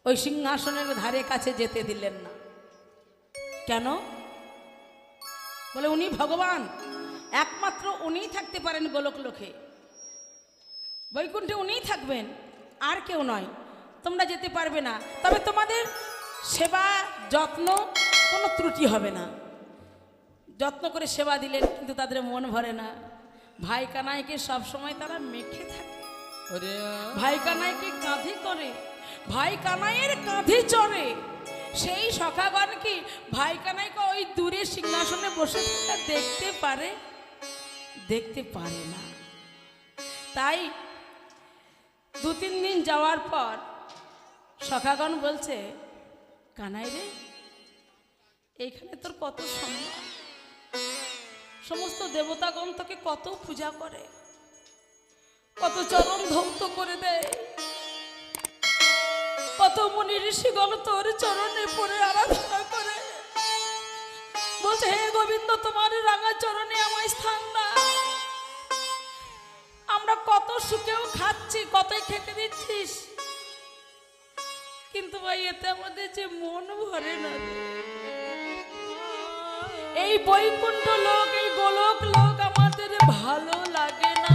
ওই সিংহাসনের ধারে কাছে যেতে দিলেন না। কেন? বলে উনি ভগবান, একমাত্র উনিই থাকতে পারেন গোলক লোকে, বৈকুণ্ঠে উনিই থাকবেন, আর কেউ নয়। তোমরা যেতে পারবে না, তবে তোমাদের সেবা যত্ন কোনো ত্রুটি হবে না। যত্ন করে সেবা দিলেন, কিন্তু তাদের মন ভরে না। ভাই কানাইকে সবসময় তারা মেখে থাকে, ভাই কানাইকে কাঁধে করে, ভাই কানাইয়ের কাঁধে চড়ে। সেই সখাগণ কি ভাই কানাইকে ওই দূরে সিংহাসনে বসে থাকা দেখতে পারে? দেখতে পারে না। তাই 2-3 দিন যাওয়ার পর সখাগণ বলছে, কানাই রে, এইখানে তোর কত সম্মান, সমস্ত দেবতাগণ তোকে কত পূজা করে, কত চরণ ধৌত করে দেয়, কত মুনি ঋষিগণ তোর চরণে পড়ে আরাধনা করে। বলছে, হে গোবিন্দ, তোমার রাঙা চরণে আমায় স্থান দাও। আমরা কত সুখেও খাচ্ছি, কতই খেতে দিচ্ছিস, কিন্তু ভাই এতে আমাদের যে মন ভরে না। এই বৈকুণ্ঠ লোক, এই গোলক লোক আমাদের ভালো লাগে না।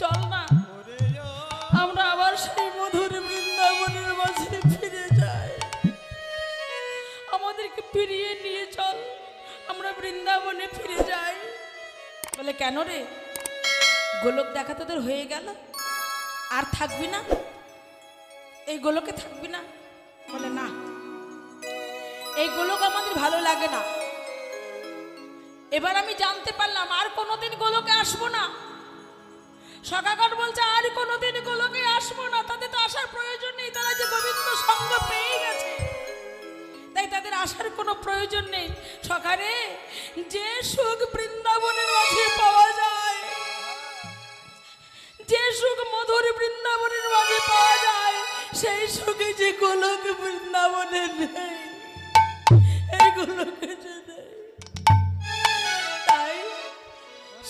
চল না, আমরা আবার সেই মধুর বৃন্দাবনের মাঝে ফিরে যাই। আমাদেরকে ফিরিয়ে নিয়ে চল, আমরা বৃন্দাবনে ফিরে যাই। বলে, কেন রে, গোলক দেখা তোদের হয়ে গেল, আর থাকবি না? এই গোলকে থাকবি না? বলে, না, এই গোলক আমাদের ভালো লাগে না। এবার আমি জানতে পারলাম আর কোনোদিন গোলকে আসবো না। সখাগণ বলছে, আর কোনোদিন গোলকে আসবো না। তাদের তো আসার প্রয়োজন নেই, তারা যে গোবিন্দ সঙ্গ পেয়ে গেছে, তাই তাদের আসার কোনো প্রয়োজন নেই। সখারে, যে সুখ বৃন্দাবনের মাঝে পাওয়া যায়, যে সুখ মধুর বৃন্দাবনের মাঝে পাওয়া যায়, সেই সুখে যে গোলক বৃন্দাবনের নেই, এই গোলকে যে নেই। তাই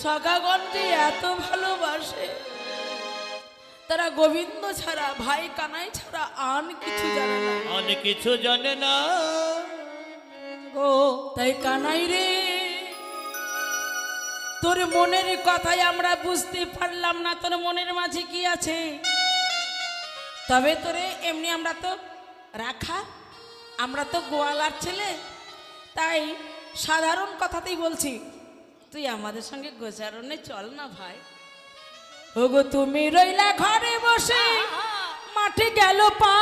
সখাগণ যে এত ভালোবাসে, তারা গোবিন্দ ছাড়া, ভাই কানাই ছাড়া আন কিছু জানে না, অনেক কিছু জানে না গো। তাই কানাই রে, তোর মনের কথাই আমরা বুঝতে পারলাম না, তোর মনের মাঝে কি আছে। তবে তোরে এমনি আমরা তো রাখা, আমরা তো গোয়ালার ছেলে, তাই সাধারণ কথাতেই বলছি, তুই আমাদের সঙ্গে গোচারণে চল না ভাই। ওগো, তুমি রইলা ঘরে বসে, মাঠে গেল পা।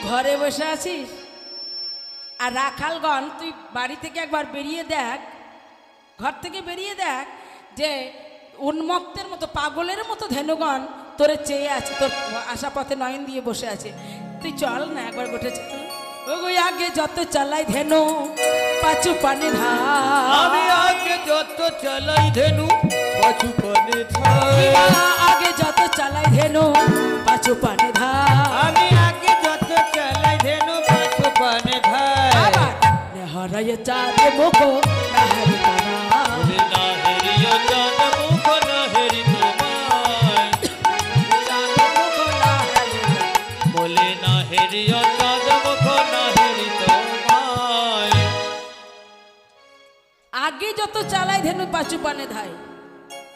ঘরে বসে আছিস আর রাখালগণ, তুই বাড়ি থেকে একবার বেরিয়ে দেখ, ঘর থেকে বেরিয়ে দেখ, যে উন্মত্তের মতো, পাগলের মতো ধেনুগণ তোরে চেয়ে আছে, তোর আশা পথে নয়ন দিয়ে বসে আছে। তুই চল না, একবার গোটে চল। ওগো, আগে যত চালাই ধেনু, পাঁচু পানে ধা। আমি আগে যত চালাই ধেনু, পাঁচু পানে ধা। আগে যত চালাই ধেনু, পাঁচু পানে ধা। আমি আগে যত চালাই ধেনু, পাঁচু পানে ধা। নেহরায় চাঁদ মুখ নাহারি কানা, না হেরিয়া চাঁদ মুখ না হেরি তোমায়। চাঁদ মুখ নাহারি, বলে না হেরিয়া চাঁদ মুখ না হেরি তোমায়। আগে যত চালাই ধেনু, পাঁচু পানে ধাই,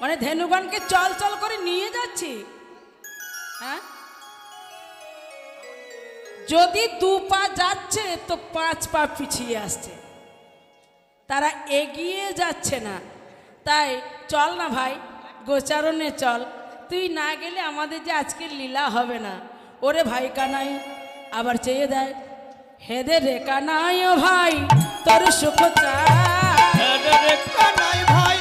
মানে ধেনুগণকে চল চল করে নিয়ে যাচ্ছি। হ্যাঁ, যদি 2 পা যাচ্ছে তো 5 পা পিছিয়ে আসছে, তারা এগিয়ে যাচ্ছে না। তাই চল না ভাই, গোচারণে চল। তুই না গেলে আমাদের যে আজকের লীলা হবে না। ওরে ভাই কানাই, আবার চেয়ে দেয়, হেদে রে কানাই ও ভাই তোর সুখ চাই, রে কানাই ভাই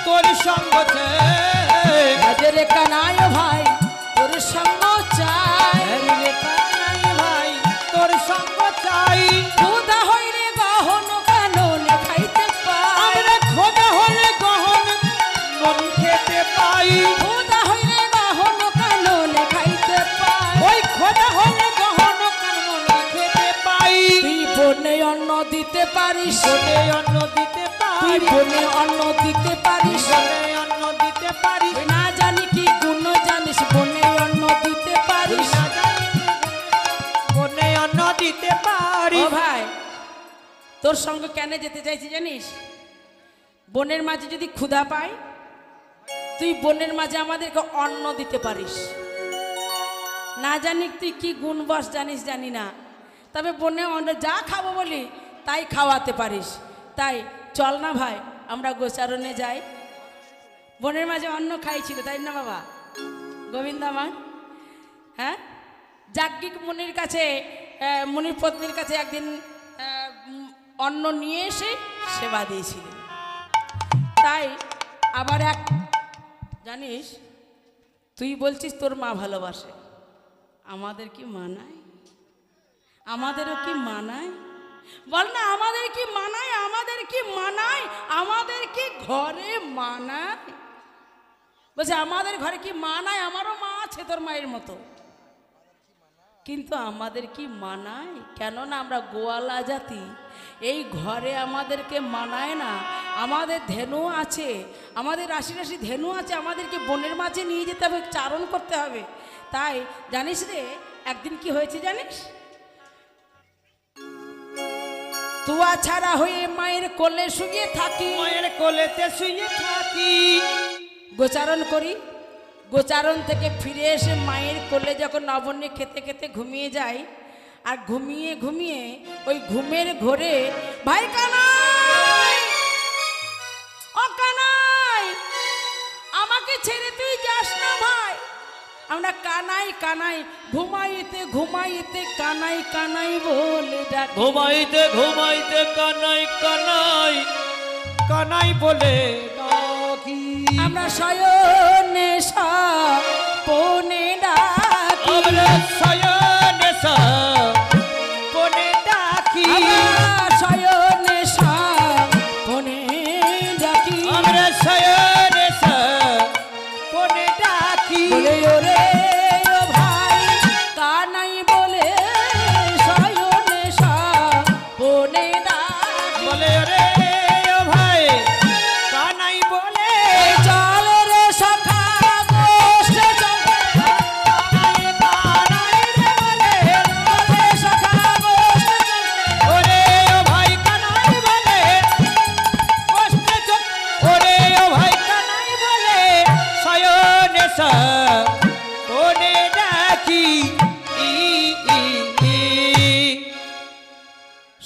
তোর সঙ্গ চাই, হেদে রে কানাই ও ভাই তোর সঙ্গ চাই, রে কানাই ভাই তোর সঙ্গ চাই। ক্ষুধা হইলে গহন কাননে খাইতে পাই, আমরা খোদা হলে গহন মন খেতে পাই, ক্ষুধা হইলে গহন কাননে খাইতে পাই, ওই খোদা হলে গহন মন খেতে পাই। তুই বনে অন্ন দিতে পারিস, বনে অন্ন দিতে তুই পারি, বনে অন্ন দিতে পারিস, বনে অন্ন দিতে পারি, না জানি কি গুণ জানিস বনে অন্ন দিতে পারিস। না জানি বনে অন্ন দিতে পারি। ও ভাই, তোর সঙ্গে কেন যেতে চাইছি জানিস? বনের মাঝে যদি ক্ষুধা পাই, তুই বনের মাঝে আমাদেরকে অন্ন দিতে পারিস। না জানি তুই কি গুণ বস জানিস জানি না, তবে বনে অন্ন যা খাবো বলি তাই খাওয়াতে পারিস। তাই চল না ভাই আমরা গোচারণে যাই, বনের মাঝে অন্ন খাইছিল তাই না বাবা গোবিন্দা মা? হ্যাঁ, যাজ্ঞিক মুনির কাছে মুনির পত্নীর কাছে একদিন অন্ন নিয়ে এসে সেবা দিয়েছিলেন। তাই আবার এক জানিস, তুই বলছিস তোর মা ভালোবাসে, আমাদের কি মানায়? আমাদেরও কি মানায়? বল না, আমাদের কি মানায়? আমাদের কি মানায়? আমাদের কি ঘরে মানায়? বলছে আমাদের ঘরে কি মানায়? আমারও মা আছে তোর মায়ের মতো, কিন্তু আমাদের কি মানায়? কেননা আমরা গোয়ালা জাতি, এই ঘরে আমাদেরকে মানায় না। আমাদের ধেনু আছে, আমাদের রাশি রাশি ধেনু আছে, আমাদেরকে বনের মাঝে নিয়ে যেতে হবে, চারণ করতে হবে। তাই জানিস রে, একদিন কি হয়েছে জানিস? তুয়া ছাড়া হয়ে মায়ের কোলে শুয়ে থাকি, মায়ের কোলেতে শুয়ে থাকি, গোচারণ করি। গোচারণ থেকে ফিরে এসে মায়ের কোলে যখন নবন্যে খেতে খেতে ঘুমিয়ে যায়, আর ঘুমিয়ে ঘুমিয়ে ওই ঘুমের ঘোরে ভাই কানাই, ও কানাই, আমাকে ছেড়ে তুই যাস না ভাই। আমরা কানাই কানাই, ঘুমাইতে ঘুমাইতে কানাই কানাই বলে ডাকি, ঘুমাইতে ঘুমাইতে কানাই কানাই কানাই বলে ডাকি। আমরা শয়নে স্বপনে ডাকি, আমরা শয়নে স্বপনে ডাকি, আমরা শয়নে স্বপনে ডাকি, আমরা শয়নে স্বপনে ডাকি। বলে ওরে ও ভাই কানাই বলে শয়নে স্বপনে ডাকি, বলে রে ও ভাই কানাই বলে চল রে সখা গোষ্ঠে চল, কানাই রে বলে রে সখা গোষ্ঠে চল, ওরে ও ভাই কানাই বলে কষ্টে চোখ, ওরে ও ভাই কানাই বলে শয়নে স্বপনে ডাকি।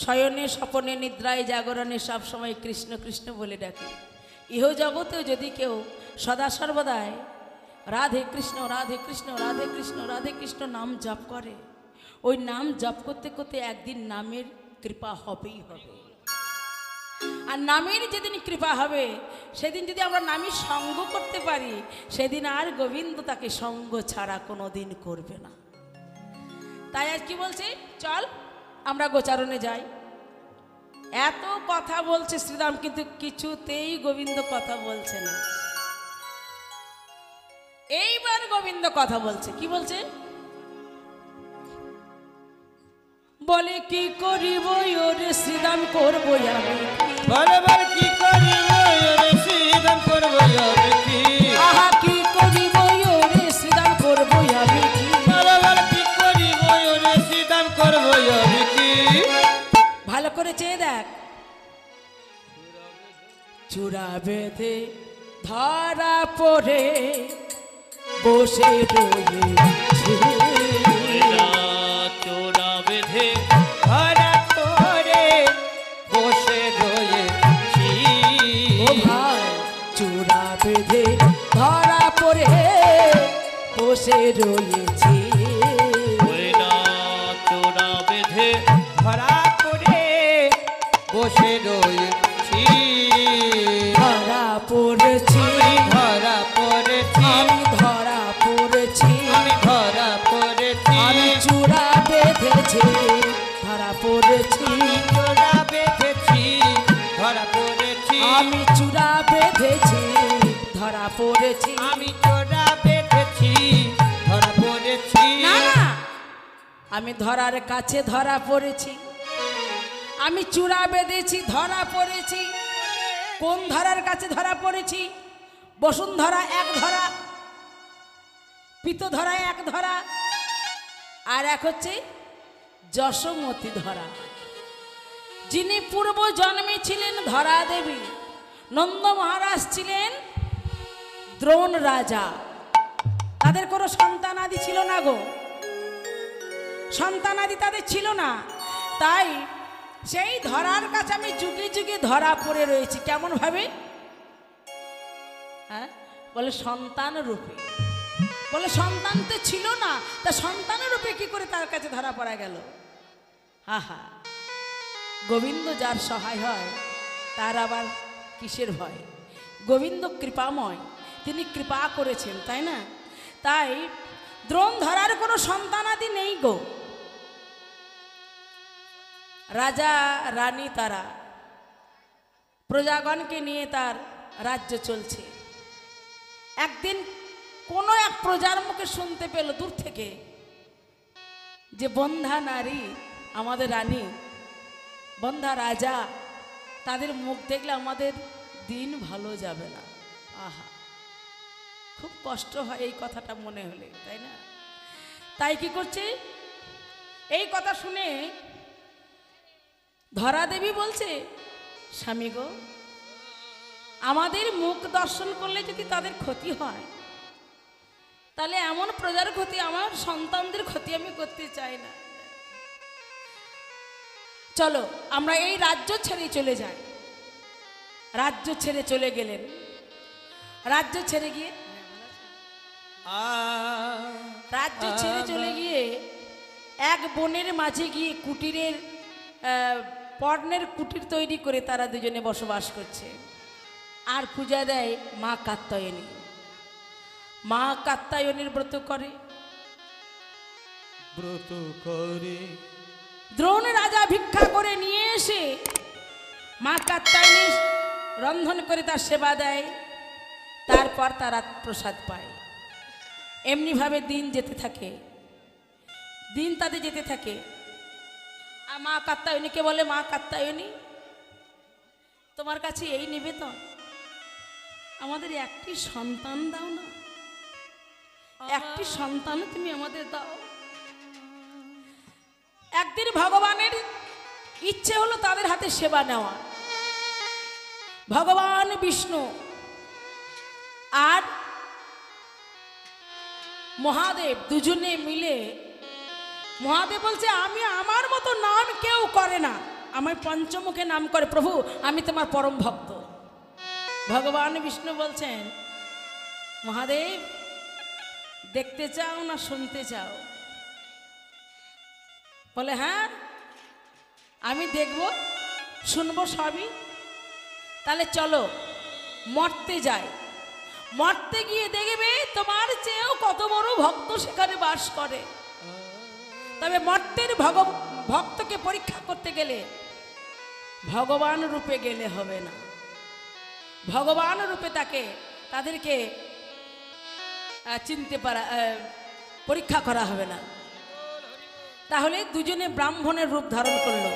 শয়নে স্বপনে নিদ্রায় জাগরণে সব সময় কৃষ্ণ কৃষ্ণ বলে ডাকে। ইহ জগতেও যদি কেউ সদা সর্বদাই রাধে কৃষ্ণ রাধে কৃষ্ণ রাধে কৃষ্ণ রাধে কৃষ্ণ নাম জপ করে, ওই নাম জপ করতে করতে একদিন নামের কৃপা হবেই হবে। আর নামের যেদিন কৃপা হবে, সেদিন যদি আমরা নামী সঙ্গ করতে পারি, সেদিন আর গোবিন্দ তাকে সঙ্গ ছাড়া কোনো দিন করবে না। তাই আজ কি বলছে, চল আমরা গোচারণে যাই। এত কথা বলছে শ্রীরাম, কিন্তু কিছুতেই গোবিন্দ কথা বলছে না। এইবার গোবিন্দ কথা বলছে, কি বলছে? বলে কি করিব ওরে শ্রীরাম করবো আমি, বারবার কি করিব ওরে শ্রীরাম করব আমি কি, আহা কি করিব ওরে শ্রীরাম করবো আমি কি, বারবার কি করিব ওরে শ্রীরাম করব আমি কি। ভালো করে চেয়ে দেখ, চূড়া বেঁধে ধরা পড়ে বসে রয়েছে, চোরা বেঁধে ধরা পড়ে বসে রয়েছি, ও ভাই চূড়া বেঁধে ধরা পড়ে বসে রয়েছে, চোরা বেঁধে ধরা পড়ে বসে রয়েছি। ধরা পড়েছি, ধরা পড়েছি, আমি ধরা পড়েছি, আমি ধরা পড়েছি, আমি চূড়া বেঁধেছি, ধরা পড়েছি, চূড়া বেঁধেছি, ধরা পড়েছি, আমি চূড়া বেঁধেছি, ধরা পড়েছি। আমি চূড়া বেঁধেছি, ধরা পড়েছি। না না, আমি ধরার কাছে ধরা পড়েছি, আমি চূড়া বেঁধেছি, ধরা পড়েছি। কোন ধরার কাছে ধরা পড়েছি? বসুন্ধরা এক ধরা, পিতধরা এক ধরা, আর এক হচ্ছে যশোমতী ধরা। যিনি পূর্ব জন্মে ছিলেন ধরা দেবী, নন্দ মহারাজ ছিলেন দ্রোণ রাজা। তাদের কোনো সন্তানাদি ছিল না গো, সন্তানাদি তাদের ছিল না। তাই সেই ধরার কাছে আমি যুগে যুগে ধরা পড়ে রয়েছি। কেমন ভাবে? হ্যাঁ, বলে সন্তান রূপে। বলে সন্তান তো ছিল না, তা সন্তান রূপে কি করে তার কাছে ধরা পড়া গেল? আহা, গোবিন্দ যার সহায় হয় তার আবার কিসের ভয়? গোবিন্দ কৃপাময়, তিনি কৃপা করেছেন, তাই না? তাই দ্রোণ ধরার কোনো সন্তানাদি নেই গো। রাজা রানী তারা প্রজাগণকে নিয়ে তার রাজ্য চলছে। একদিন কোনো এক প্রজার মুখে শুনতে পেল দূর থেকে যে বন্ধা নারী, আমাদের রানী, বন্ধা রাজা, তাদের মুখ দেখলে আমাদের দিন ভালো যাবে না। আহা, খুব কষ্ট হয় এই কথাটা মনে হলে, তাই না? তাই কি করছে? এই কথা শুনে ধরা দেবী বলছে, স্বামী গো, আমাদের মুখ দর্শন করলে যদি তাদের ক্ষতি হয়, তাহলে এমন প্রজার ক্ষতি, আমার সন্তানদের ক্ষতি আমি করতে চাই না। চলো আমরা এই রাজ্য ছেড়ে চলে যাই। রাজ্য ছেড়ে চলে গেলেন। রাজ্য ছেড়ে গিয়ে রাজ্য ছেড়ে চলে গিয়ে এক বনের মাঝে গিয়ে কুটিরের পর্ণের কুটির তৈরি করে তারা দুজনে বসবাস করছে। আর পূজা দেয় মা কাত্যায়নী। মা কাত্যায়নীর ব্রত করে। ব্রত করে দ্রোণ রাজা ভিক্ষা করে নিয়ে এসে মা কাত্যায়নী রন্ধন করে তার সেবা দেয়। তারপর তারা প্রসাদ পায়। এমনিভাবে দিন যেতে থাকে, দিন তাদের যেতে থাকে। আর মা কাত্যায়নীকে বলে, মা কাত্যায়নী, তোমার কাছে এই নিবেদন, আমাদের একটি সন্তান দাও না, একটি সন্তান তুমি আমাদের দাও। একদিন ভগবানের ইচ্ছে হলো তাদের হাতে সেবা নেওয়া। ভগবান বিষ্ণু আর মহাদেব দুজনে মিলে, মহাদেব বলছে, আমি আমার মতো নাম কেউ করে না, আমার পঞ্চমুখে নাম করে, প্রভু আমি তোমার পরম ভক্ত। ভগবান বিষ্ণু বলছেন, মহাদেব দেখতে চাও না শুনতে চাও? বলে, হ্যাঁ আমি দেখব শুনবো সবই। তাহলে চলো মরতে যাই। মরতে গিয়ে দেখবে তোমার চেয়েও কত বড় ভক্ত সেখানে বাস করে। তবে মর্তের ভক্তকে পরীক্ষা করতে গেলে ভগবান রূপে গেলে হবে না। ভগবান রূপে তাদেরকে চিনতে পারা, পরীক্ষা করা হবে না। তাহলে দুজনে ব্রাহ্মণের রূপ ধারণ করলো।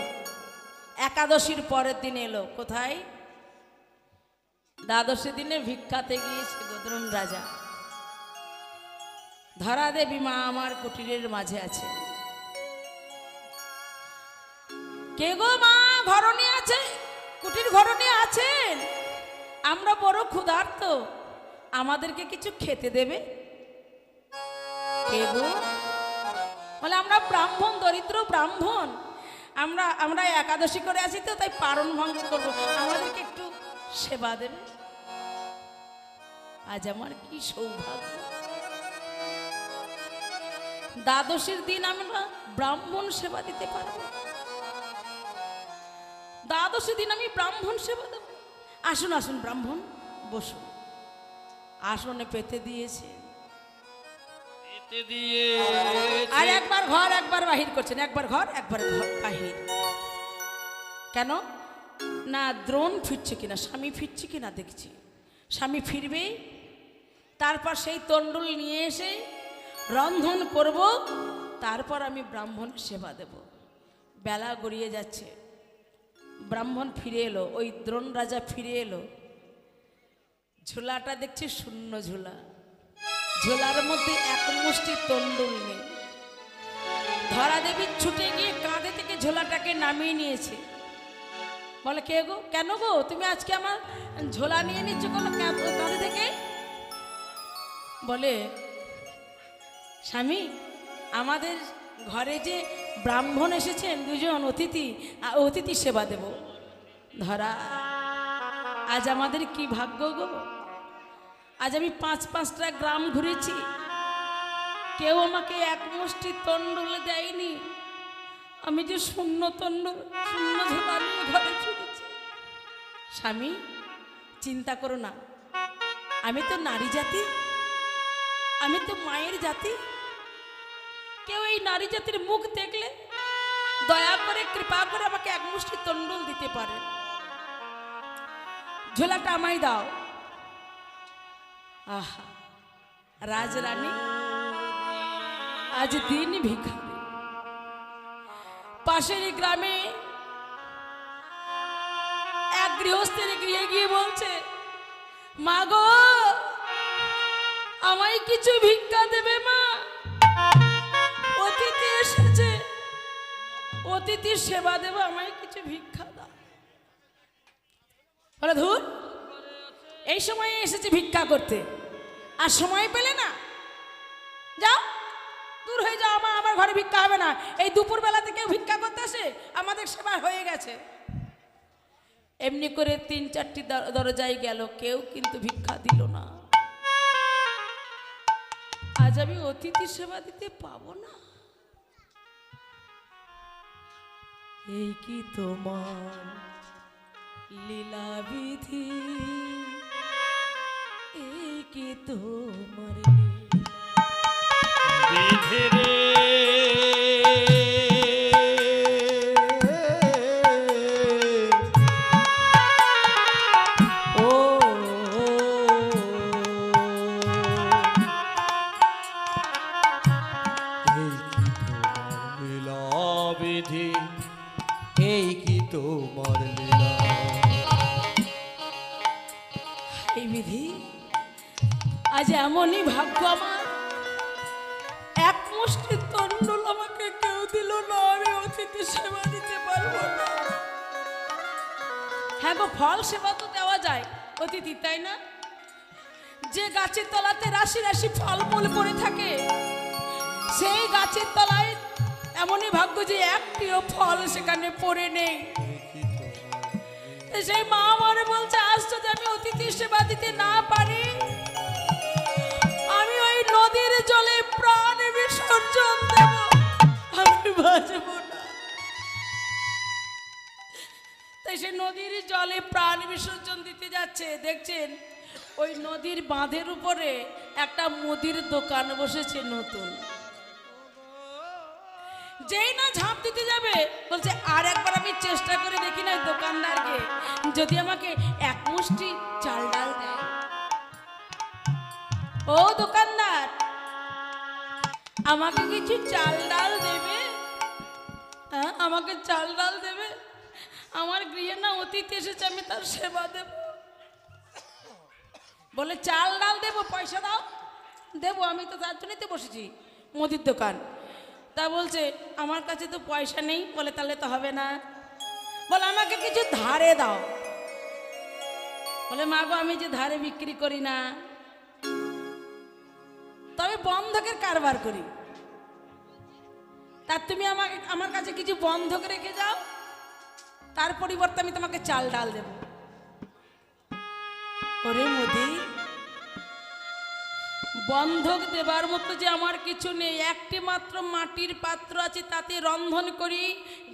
একাদশীর পরের দিন এলো। কোথায়? দ্বাদশী দিনে ভিক্ষাতে গিয়েছে দ্রোণ রাজা। ধরা দেবী মা আমার কুটিরের মাঝে আছে। কে গো মা, ঘরণী আছে? কুটির ঘরণী আছেন? আমরা বড় ক্ষুধার্ত, আমাদেরকে কিছু খেতে দেবে? কে গো? বলে, আমরা ব্রাহ্মণ, দরিদ্র ব্রাহ্মণ, আমরা একাদশী করে আছি তো, তাই পারণ ভঙ্গ করবো, আমাদেরকে একটু সেবা দেবে। আজ আমার কি সৌভাগ্য, দ্বাদশীর দিন আমরা ব্রাহ্মণ সেবা দিতে পারবো। দ্বাদশীর দিন আমি ব্রাহ্মণ সেবা দেব। আসুন আসুন ব্রাহ্মণ, বসুন। আসনে পেতে দিয়েছে, পেতে দিয়ে আর একবার ঘর একবার বাহির করছেন, একবার ঘর একবার ঘর বাহির। কেন না, দ্রোণ ফিরছে কিনা, স্বামী ফিরছে কিনা দেখছি। স্বামী ফিরবে, তারপর সেই তণ্ডুল নিয়ে এসে রন্ধন করব, তারপর আমি ব্রাহ্মণ সেবা দেব। বেলা গড়িয়ে যাচ্ছে, ব্রাহ্মণ ফিরে এলো, ওই দ্রোণ রাজা ফিরে এলো। ঝোলাটা দেখছি শূন্য ঝোলা, ঝোলার মধ্যে এক মুষ্টি তণ্ডুল নেই। ধরা দেবী ছুটে গিয়ে কাঁধে থেকে ঝোলাটাকে নামিয়ে নিয়েছে। বলে, কে গো, কেন গো তুমি আজকে আমার ঝোলা নিয়ে নিচ্ছ কোনো কাঁধে থেকে? বলে, স্বামী আমাদের ঘরে যে ব্রাহ্মণ এসেছেন, দুজন অতিথি, অতিথি সেবা দেব। ধরা, আজ আমাদের কি ভাগ্য গো, আজ আমি 5-5টা গ্রাম ঘুরেছি, কেউ আমাকে এক মুষ্টি তণ্ডুল দেয়নি। আমি যে শূন্য তণ্ডুল, শূন্য ঝোলা নিয়ে ঘরে ফিরেছি। স্বামী চিন্তা করো না, আমি তো নারী জাতি, আমি তো মায়ের জাতি। কেউ এই নারী জাতির মুখ দেখলে দয়া করে কৃপা করে আমাকে এক মুষ্টি তণ্ডুল দিতে পারে। ঝোলাটা আমায় দাও। আহা, রাজরানী আজ দিন ভিখারি। পাশের গ্রামে এক গৃহস্থের গৃহে গিয়ে বলছে, মা গো আমায় কিছু ভিক্ষা দেবে মা, অতিথি এসেছে, অতিথির সেবা দেব, আমায় কিছু ভিক্ষা দাও। বলে, ধুর, এই সময়ে এসেছে ভিক্ষা করতে, আর সময় পেলে না, যাও দূর হয়ে যাও, আমার ঘরে ভিক্ষা হবে না। এই দুপুর বেলা থেকে ভিক্ষা করতে আসে, আমাদের সেবা হয়ে গেছে। এমনি করে 3-4টি দরজায় গেল, কেউ কিন্তু ভিক্ষা দিল না। আজ আমি অতিথি সেবা দিতে পাবো না। এই কি তোমার লীলা বিধি, এই কি তোমার বিধি রে। এই কি তোমার লীলা, এই বিধি, আজ এমনই ভাগ্য আমার, এক মুষ্টি তণ্ডুল আমাকে কেউ দিল না, আমি অতিথি সেবা দিতে পারবো না। হ্যাঁ গো, ফল সেবা তো দেওয়া যায় অতিথি, তাই না? যে গাছের তলাতে রাশি রাশি ফলমূল পড়ে থাকে, সেই গাছের তলায় এমনই ভাগ্য যে একটিও ফল সেখানে পড়ে নেই। সেই মা আমারে বলছে, আশ্চর্য, আমি অতিথি সেবা দিতে না পারি, আমি ওই নদীর জলে প্রাণ বিসর্জন দেব, আমি বাঁচব না। তাই সে নদীর জলে প্রাণ বিসর্জন দিতে যাচ্ছে। দেখছেন ওই নদীর বাঁধের উপরে একটা মুদির দোকান বসেছে নতুন। যেই না ঝাঁপ দিতে যাবে, বলছে আর একবার আমি চেষ্টা করে দেখি না দোকানদারকে, যদি আমাকে এক মুষ্টি চাল ডাল দেয়। ও দোকানদার, আমাকে কিছু চাল ডাল দেবে? হ্যাঁ, আমাকে চাল ডাল দেবে? আমার গৃহে না অতিথি এসেছে, আমি তার সেবা দেব। বলে, চাল ডাল দেবো, পয়সা দাও। দেবো, আমি তো তার জন্যই তো বসেছি মুদির দোকান। তা বলছে, আমার কাছে তো পয়সা নেই। বলে, তাহলে তো হবে না। বলে, আমাকে কিছু ধারে দাও। বলে, মা গো, আমি যে ধারে বিক্রি করি না, তবে বন্ধকের কারবার করি। তা তুমি আমার কাছে কিছু বন্ধক রেখে যাও, তার পরিবর্তে আমি তোমাকে চাল ডাল দেব। ওরে মোদি, বন্ধক দেবার মতো যে আমার কিছু নেই, একটি মাত্র মাটির পাত্র আছে, তাতে রন্ধন করি,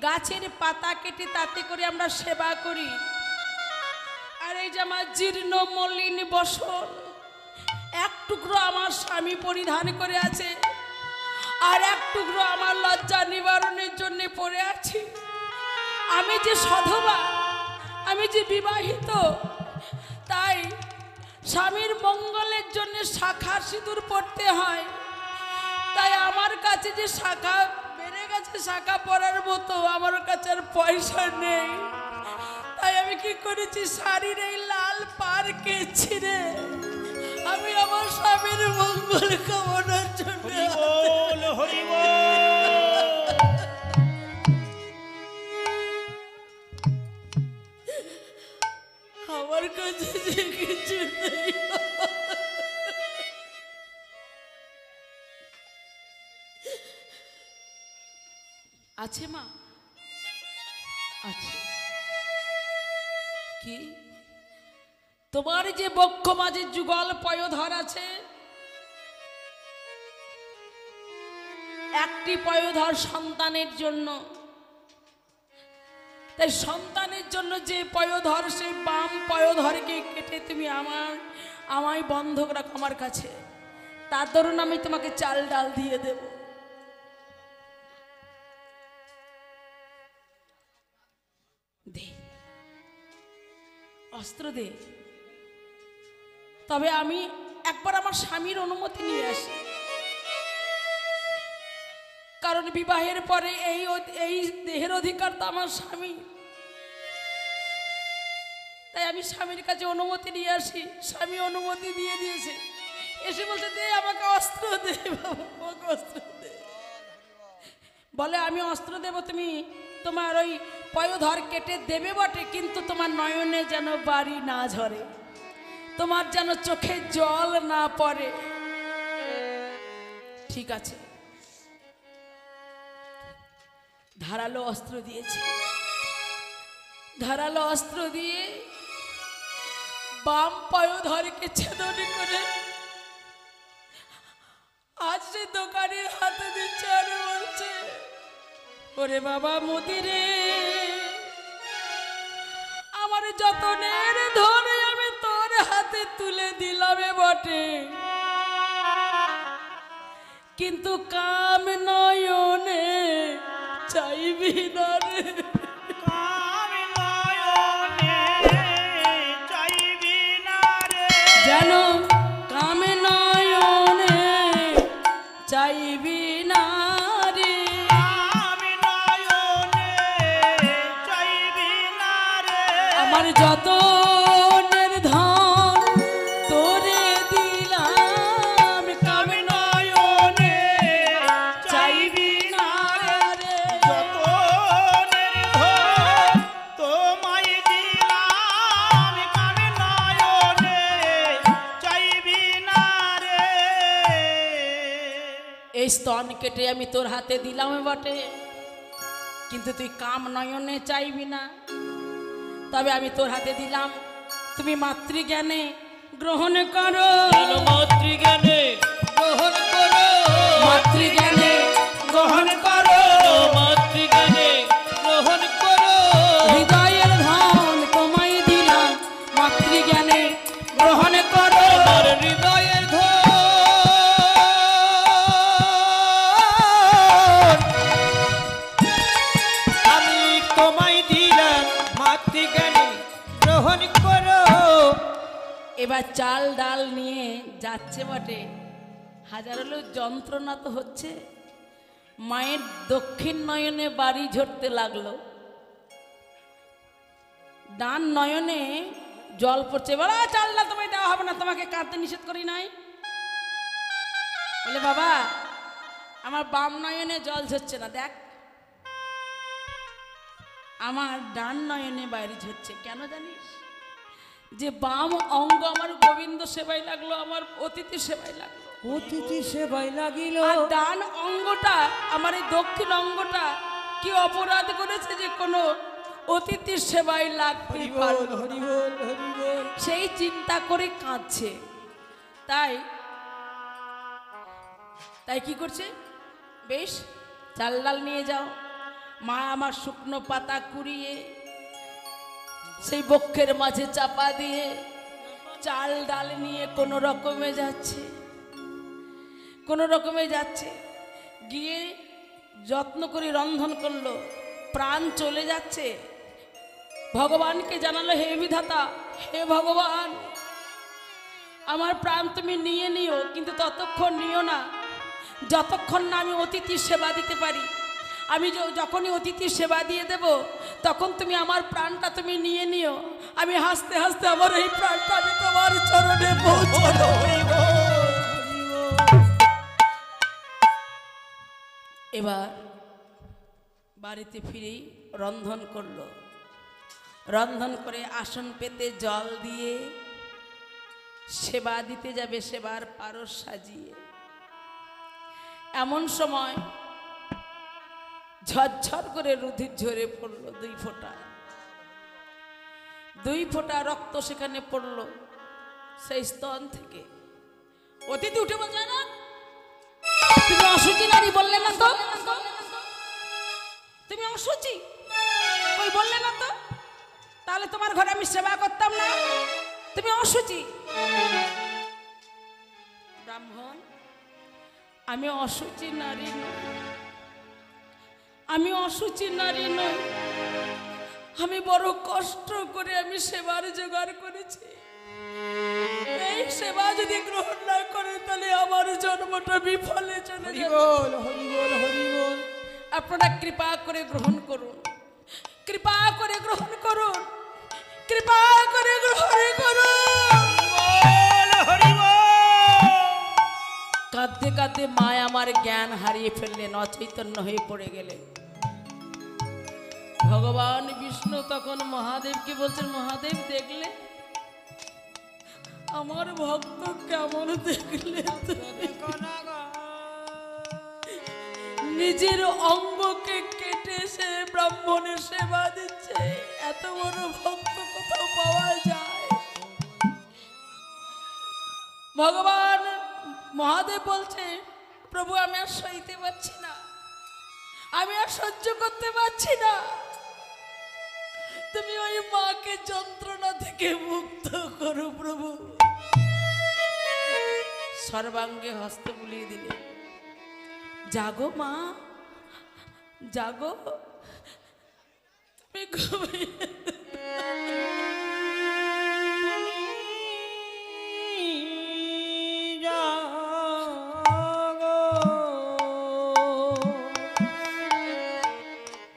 গাছের পাতা কেটে তাতে করে আমরা সেবা করি। আর এই যে আমার জীর্ণ মলিন বসন, এক টুকরো আমার স্বামী পরিধান করে আছে, আর এক টুকরো আমার লজ্জা নিবারণের জন্য পড়ে আছি। আমি যে সধবা, আমি যে বিবাহিত, তাই স্বামীর মঙ্গলের জন্য শাখা সিঁদুর পড়তে হয়। তাই আমার কাছে যে শাখা বেড়ে গেছে, শাখা পরার মতো আমার কাছে আর পয়সা নেই। তাই আমি কি করেছি, শাড়ির এই লাল পাড়কে ছিঁড়ে আমি আমার স্বামীর মঙ্গল কামনার জন্য আমার কাছে যে কিছু নেই। আছে মা, আছে। কি তোমার যে বক্ষ মাঝে যুগল পয়োধর আছে, একটি পয়োধর সন্তানের জন্য। তাই সন্তানের জন্য যে পয়োধর, সেই বাম পয়োধরকে কেটে তুমি আমায় বন্ধক রাখো আমার কাছে। তার দরুন আমি তোমাকে চাল ডাল দিয়ে দেব। দে, অস্ত্র দে। তবে আমি একবার আমার স্বামীর অনুমতি নিয়ে আসি, কারণ বিবাহের পরে এই দেহের অধিকার তো আমার স্বামী। তাই আমি স্বামীর কাছে অনুমতি নিয়ে আসি। স্বামী অনুমতি দিয়ে দিয়েছে, এসে বলছে দে আমাকে অস্ত্র দে, বাবা আমাকে অস্ত্র দে। বলে আমি অস্ত্র দেব, তুমি তোমার ওই পয়োধর কেটে দেবে বটে, কিন্তু তোমার নয়নে যেন বাড়ি না ঝরে, তোমার যেন চোখে জল না পড়ে। ঠিক আছে, ধারালো অস্ত্র দিয়েছে। ধারালো অস্ত্র দিয়ে বাম পয়োধরকে ছেদন করে আজ সে দোকানের হাতে দিচ্ছে আর বলছে, ওরে বাবা মুদিরে, আমার যতনের ধরে আমি তোর হাতে তুলে দিলাম বটে, কিন্তু কাম নয়নে চাইবি না রে। যেন কাম নয়নে চাইবি না রে। আমার যতনের ধন তোরে দিলাম, কাম নয়নে চাইবি না রে। যতনের ধন তোমায় দিলাম, কাম নয়নে চাইবি না রে। এই স্তন কেটে আমি তোর হাতে দিলাম বটে, কিন্তু তুই কাম নয়নে চাইবি না। তবে আমি তোর হাতে দিলাম, তুমি মাতৃজ্ঞানে গ্রহণ করো। মাতৃজ্ঞানে গ্রহণ করো, মাতৃজ্ঞানে গ্রহণ করো, মাতৃজ্ঞানে গ্রহণ করো। হৃদয়ের ধন তোমায় দিলাম, মাতৃজ্ঞানে গ্রহণ করো। আমার হৃদয়ের ধন আমি তোমায় দিলাম, মাতৃজ্ঞানী গ্রহণ করো। এবার চাল ডাল নিয়ে যাচ্ছে বটে, হাজার লোক যন্ত্রণা তো হচ্ছে। মায়ের দক্ষিণ নয়নে বাড়ি ঝরতে লাগলো, ডান নয়নে জল পড়ছে। বলা চাল ডাল তোমায় দেওয়া হবে না, তোমাকে কাঁদতে নিষেধ করি নাই। বলে বাবা আমার বাম নয়নে জল ঝরছে না, দেখ আমার ডান নয়নে বাইরে ঝরছে। কেন জানিস? যে বাম অঙ্গ আমার গোবিন্দ সেবাই লাগলো, আমার অতিথি সেবাই লাগলো। অতিথি সেবাই লাগিল, আর ডান অঙ্গটা, আমার এই দক্ষিণ অঙ্গটা কি অপরাধ করেছে যে কোনো অতিথির সেবাই লাগতে পারলো না? হরিবল হরিবল। সেই চিন্তা করে কাঁদছে। তাই তাই কি করছে, বেশ চাল ডাল নিয়ে যাও। মা আমার শুকনো পাতা কুড়িয়ে সেই বক্ষের মাঝে চাপা দিয়ে চাল ডাল নিয়ে কোনো রকমে যাচ্ছে, কোনো রকমে যাচ্ছে। গিয়ে যত্ন করে রন্ধন করলো, প্রাণ চলে যাচ্ছে। ভগবানকে জানালো, হে বিধাতা, হে ভগবান, আমার প্রাণ তুমি নিয়ে নিও, কিন্তু ততক্ষণ নিও না যতক্ষণ না আমি অতিথির সেবা দিতে পারি। আমি যখনই অতিথির সেবা দিয়ে দেব তখন তুমি আমার প্রাণটা তুমি নিয়ে নিও। আমি হাসতে হাসতে আমার এই প্রাণটা আমি তোমার চরণে পৌঁছাবো। এবার বাড়িতে ফিরেই রন্ধন করলো, রন্ধন করে আসন পেতে জল দিয়ে সেবা দিতে যাবে, সেবার পারস সাজিয়ে। এমন সময় ঝরঝর করে রুধির ঝরে পড়লো, 2 ফোঁটা, 2 ফোঁটা রক্ত সেখানে পড়লো সেই স্তন থেকে। অতিথি উঠে বলছে, না তুমি অসুচি নারী বললে না তো, তুমি অসুচি ওই বললে না তো, তাহলে তোমার ঘরে আমি সেবা করতাম না, তুমি অসুচি। ব্রাহ্মণ, আমি অসুচি নারী নই, আমি অসুচি নারী নই, আমি বড় কষ্ট করে আমি সেবার জোগাড় করেছি। এই সেবা যদি গ্রহণ না করে তাহলে আমার জন্মটা বিফলে চলে যাবে। হরিবোল হরিবোল হরিবোল। আপনারা কৃপা করে গ্রহণ করুন, কৃপা করে গ্রহণ করুন, কৃপা করে গ্রহণ করুন। কাঁদতে কাঁদতে মা আমার জ্ঞান হারিয়ে ফেললেন, অচৈতন্য হয়ে পড়ে গেলেন। ভগবান বিষ্ণু তখন মহাদেবকে বলছেন, মহাদেব দেখলে আমার ভক্ত কেমন দেখলে, নিজের অঙ্গকে কেটে সে ব্রাহ্মণের সেবা দিচ্ছে, এত বড় ভক্ত কোথাও পাওয়া যায়? ভগবান মহাদেব বলছে, প্রভু আমি আর সইতে পারছি না, আমি আর সহ্য করতে পারছি না, তুমি ওই মাকে যন্ত্রণা থেকে মুক্ত করো প্রভু। সর্বাঙ্গে হস্ত বুলিয়ে দিলে, জাগো মা জাগো, তুমি ঘুমিয়ে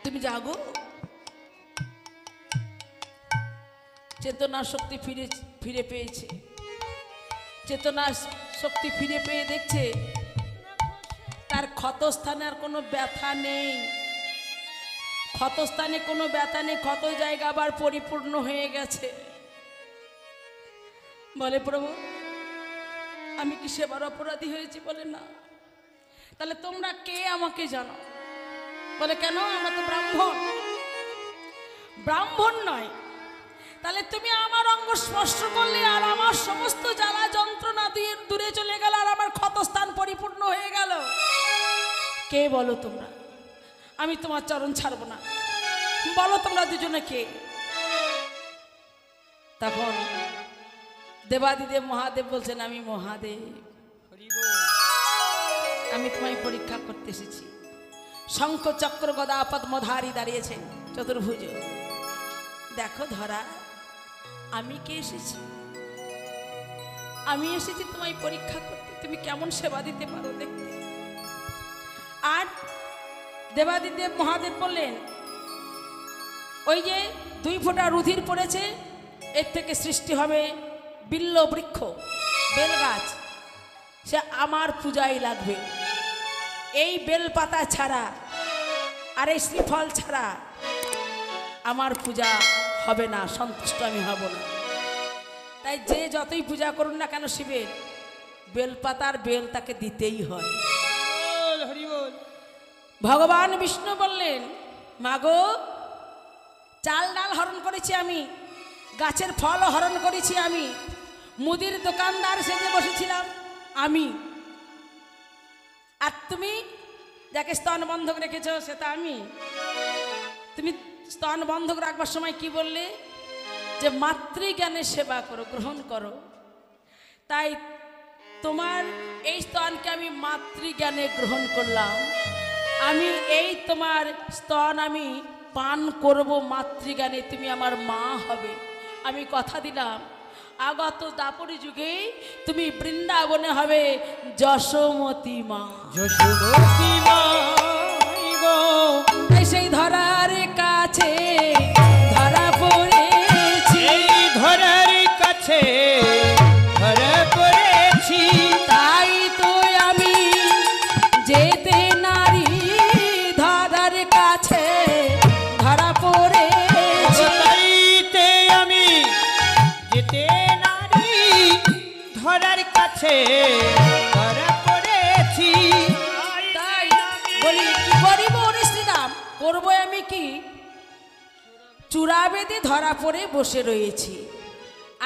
তুমি জাগো। চেতনা শক্তি ফিরে পেয়েছে, চেতনা শক্তি ফিরে পেয়ে দেখছে তার ক্ষতস্থানে আর কোনো ব্যথা নেই, ক্ষতস্থানে কোনো ব্যথা নেই, ক্ষত জায়গা আবার পরিপূর্ণ হয়ে গেছে। বলে, প্রভু আমি কি সেবার অপরাধী হয়েছি? বলে, না। তাহলে তোমরা কে আমাকে জানো? বলে, কেন, আমরা তো ব্রাহ্মণ। ব্রাহ্মণ নয়, তাহলে তুমি আমার অঙ্গ স্পর্শ করলে আর আমার সমস্ত জ্বালা যন্ত্রণা দূরে চলে গেল, আর আমার ক্ষতস্থান পরিপূর্ণ হয়ে গেল। কে বলো তোমরা? আমি তোমার চরণ ছাড়বো না, বলো তোমরা দুজনে কে? তখন দেবাদিদেব মহাদেব বলছেন, আমি মহাদেব, আমি তোমায় পরীক্ষা করতে এসেছি। শঙ্খ চক্র গদা পদ্মধারী দাঁড়িয়েছেন চতুর্ভুজ। দেখো ধরা, আমি কে এসেছি? আমি এসেছি তোমায় পরীক্ষা করতে, তুমি কেমন সেবা দিতে পারো দেখতে। আর দেবাদিদেব মহাদেব বললেন, ওই যে 2 ফোঁটা রুধির পড়েছে, এর থেকে সৃষ্টি হবে বিল্ল বৃক্ষ, বেল গাছ, সে আমার পূজায় লাগবে। এই বেল পাতা ছাড়া আর এই শ্রীফল ছাড়া আমার পূজা হবে না, সন্তুষ্ট আমি হব না। তাই যে যতই পূজা করুন না কেন শিবের, বেলপাতার বেল তাকে দিতেই হয়। ভগবান বিষ্ণু বললেন, মাগো চাল ডাল হরণ করেছি আমি, গাছের ফল হরণ করেছি আমি, মুদির দোকানদার সেজে বসেছিলাম আমি, আর তুমি যাকে স্তন বন্ধক রেখেছো সেটা আমি। তুমি স্তন বন্ধক রাখবার সময় কি বললে? যে মাতৃজ্ঞানের সেবা করো, গ্রহণ করো। তাই তোমার এই স্তনকে আমি মাতৃজ্ঞানে গ্রহণ করলাম। আমি এই তোমার স্তন আমি পান করব মাতৃজ্ঞানে, তুমি আমার মা হবে। আমি কথা দিলাম আগত দাপরি যুগে তুমি বৃন্দাবনে হবে যশোমতী মা। যশোমতী মা গো, তাই সেই ধরার কাছে ধরা পড়েছি, এই ধরার কাছে ধরা পড়েছি। তাই তো আমি যেতে নারী ধরার কাছে ধরা পড়েছি। তাইতে আমি যেতে নারী ধরার কাছে ধরা পড়েছি। তাই বলি কি করিব শ্রীরাম, করবো আমি কি? চূড়া বেঁধে ধরা পড়ে বসে রয়েছি।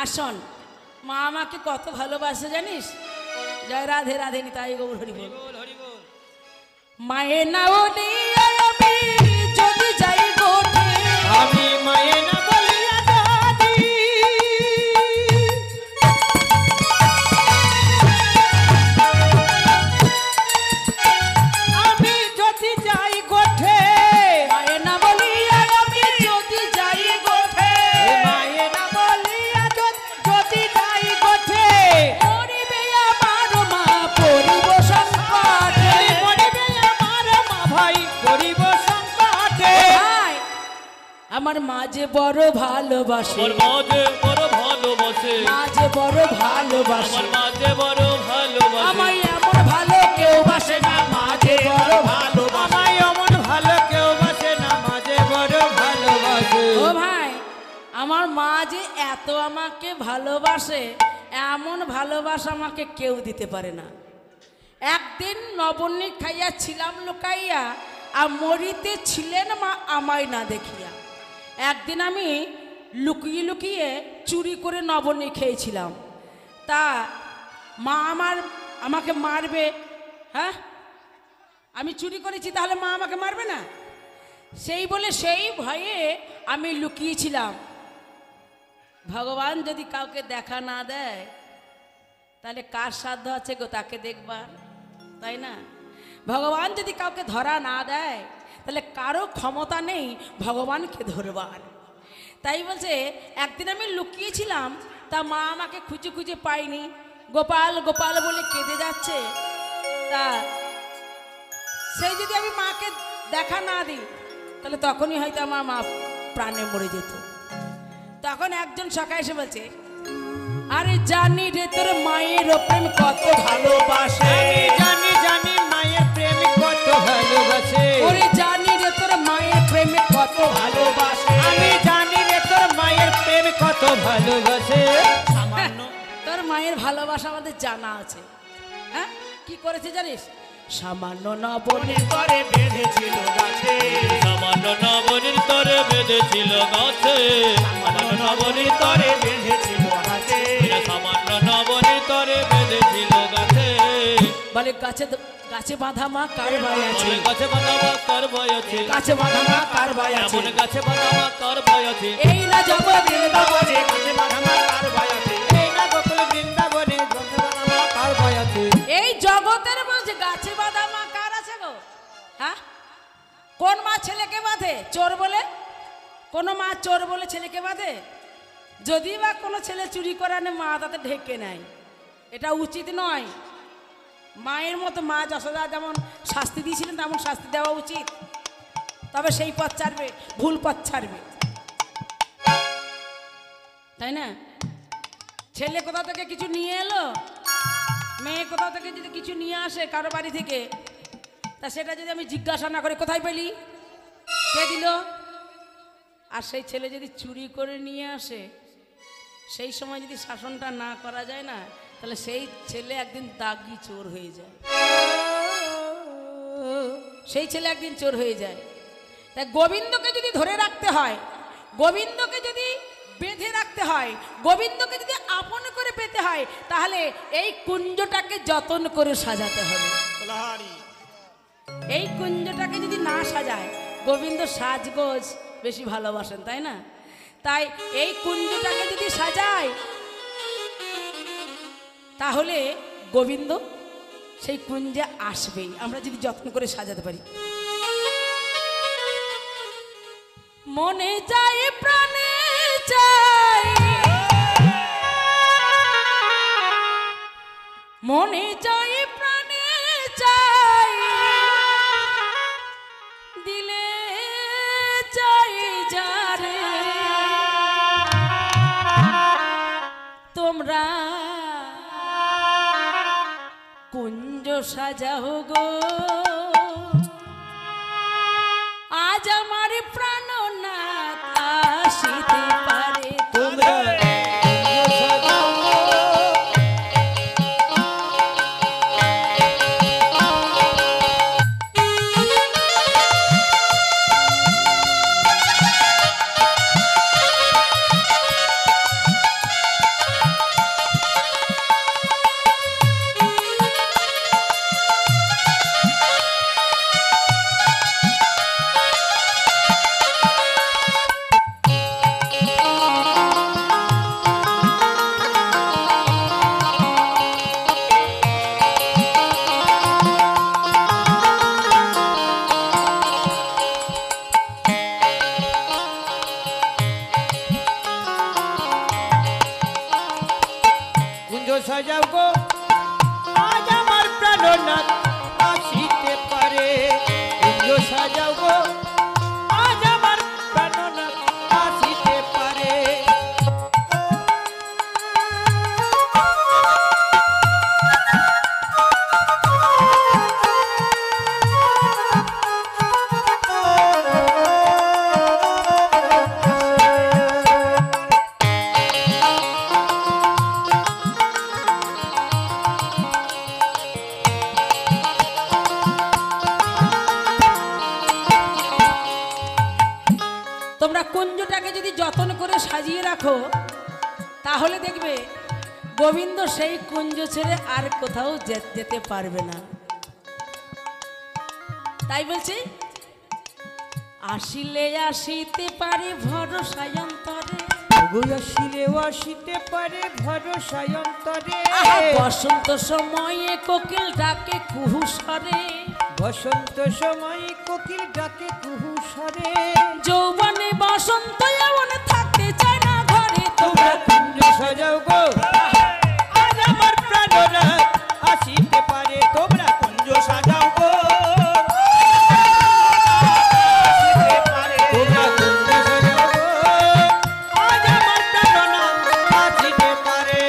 আসন মা আমাকে কত ভালোবাসে জানিস? জয় রাধে রাধে নিতাই গৌর হরি বল। মায়ের না বলি আমি যদি যাই গোঠে, আমি মায়ে না বলিয়া দাদি, আমি যদি যাই গোঠে, মায়ের না বলি আমি যদি যাই গোঠে, মায়ে না বলিয়া যদি যাই গোঠে, মরিবে আমার মা পরিব সংকটে। মরিবে আমার মা ভাই করিব সংকটে। ভাই, আমার মা যে বড় ভালোবাসে, আমার মাঝে বড় ভালোবাসে, মা যে বড় ভালোবাসে, আমার মাঝে বড় ভালোবাসে। আমায় এমন ভালো কেউ বাসে না, মা যে বড় ভালোবাসে। আমায় অমন ভালো কেউ বাসে না, মাঝে বড় ভালোবাসে। ও ভাই, আমার মা যে এত আমাকে ভালোবাসে, এমন ভালোবাসা আমাকে কেউ দিতে পারে না। একদিন নবনী খাইয়া ছিলাম লুকাইয়া, আর মরিতে ছিলেন মা আমায় না দেখিয়া। একদিন আমি লুকিয়ে লুকিয়ে চুরি করে নবনী খেয়েছিলাম। তা মা আমাকে মারবে, হ্যাঁ? আমি চুরি করেছি, তাহলে মা আমাকে মারবে না? সেই বলে সেই ভয়ে আমি লুকিয়েছিলাম। ভগবান যদি কাউকে দেখা না দেয়, তাহলে কার সাধ্য আছে গো তাকে দেখবার, তাই না? ভগবান যদি কাউকে ধরা না দেয়, তাহলে কারো ক্ষমতা নেই ভগবানকে ধরবার। তাই বলছে একদিন আমি লুকিয়েছিলাম, তা মা আমাকে খুঁজে খুঁজে পাইনি, গোপাল গোপাল বলে কেঁদে যাচ্ছে। তা সেই যদি আমি মাকে দেখা না দিই, তাহলে তখনই হয়তো আমার মা প্রাণে মরে যেত। তখন একজন সকালে এসে বলছে, আরে জানি রে তোর মায়ের প্রেম কত ভালোবাসে, আমি জানি জানি মায়ের প্রেম কত ভালোবাসে। ওরে জানি রে তোর মায়ের প্রেম কত ভালোবাসে। আমি জানি রে তোর মায়ের প্রেম কত ভালোবাসে। সামান্য তোর মায়ের ভালোবাসা আমাদের জানা আছে। হ্যাঁ, কি করেছে জানিস? সামান্য নবনী করে বেঁধেছিল গাছে, সামান্য নবনীর তরে বেঁধেছিল গাছে, সামান্য নবনীর তরে করে বেঁধেছিল হাতে। সামান্য নবনীর তরে বেঁধেছিল গাছে। বলে গাছে বাঁধা মা কার ভাই আছে, এমন গাছে বাঁধা মা কার ভয় আছে, গাছে বাঁধা মা কার ভাই আছে। এমন গাছে বাঁধা মা কার ভয় আছে। এই না জগতে বাজে গাছে বাঁধা মা কার ভয় আছে। এই না গোকুল বৃন্দাবনে গাছে বাঁধা মা কার ভয় আছে। এই জগতের মাঝে গাছে বাঁধা মা কার আছে গো? হ্যাঁ, কোন মা ছেলেকে বাঁধে? চোর বলে? কোন মা চোর বলে ছেলেকে বাঁধে? যদি বা কোনো ছেলে চুরি করে আনে, মা তাতে ঢেকে নেয়। এটা উচিত নয়। মায়ের মতো মা যশোদা যেমন শাস্তি দিয়েছিলেন, তেমন শাস্তি দেওয়া উচিত। তবে সেই পথ ছাড়বে, ভুল পথ ছাড়বে, তাই না? ছেলে কোথা থেকে কিছু নিয়ে এলো, মেয়ে কোথা থেকে যদি কিছু নিয়ে আসে কারো বাড়ি থেকে, তা সেটা যদি আমি জিজ্ঞাসা না করে কোথায় পেলি, কে দিল, আর সেই ছেলে যদি চুরি করে নিয়ে আসে, সেই সময় যদি শাসনটা না করা যায় না, তাহলে সেই ছেলে একদিন দাগি চোর হয়ে যায়। সেই ছেলে একদিন চোর হয়ে যায়। তাই গোবিন্দকে যদি ধরে রাখতে হয়, গোবিন্দকে যদি বেঁধে রাখতে হয়, গোবিন্দকে যদি আপন করে পেতে হয়, তাহলে এই কুঞ্জটাকে যতন করে সাজাতে হবে। বলহারি এই কুঞ্জটাকে যদি না সাজায়, গোবিন্দ সাজগোজ বেশি ভালোবাসেন, তাই না? তাই এই কুঞ্জটাকে যদি সাজায়, তাহলে গোবিন্দ সেই কুঞ্জে আসবেই, আমরা যদি যত্ন করে সাজাতে পারি। মনে চাই প্রাণে চাই, মনে চাই প্রাণে চাই, দিলে চাই যারে তোমরা কুঞ্জ সাজাও গো। আজ আমার প্রাণনাথ আসিতে পারে তোমরা সাজাও গো, আজ আমার প্রাণনাথ আসিতে পারে। কুঞ্জ সাজাও গো, আজ আমার প্রাণনাথ আসিতে পারে। তোমরা কুঞ্জটাকে যদি যত্ন করে সাজিয়ে রাখো, তাহলে দেখবে গোবিন্দ সেই কুঞ্জ ছেড়ে আর কোথাও যেতে পারবে না। তাই বলছি, আসিলে আসিতে পারে ভরসায় অন্তরে, আসিলে আসিতে পারে ভরসায় অন্তরে। বসন্ত সময়ে কোকিল ডাকে কুহু স্বরে, বসন্ত সময় কোকিল ডাকে কুহু স্বরে। যৌবনে বসন্ত এমন থাকতে চায় না ঘরে, তোমরা কুঞ্জ সাজাও গো, আজ আমার প্রাণনাথ আসিতে পারে। তোমরা কুঞ্জ সাজাও গো, আসিতে পারে। তোমরা কুঞ্জ সাজাও গো, আজ আমার প্রাণনাথ আসিতে পারে।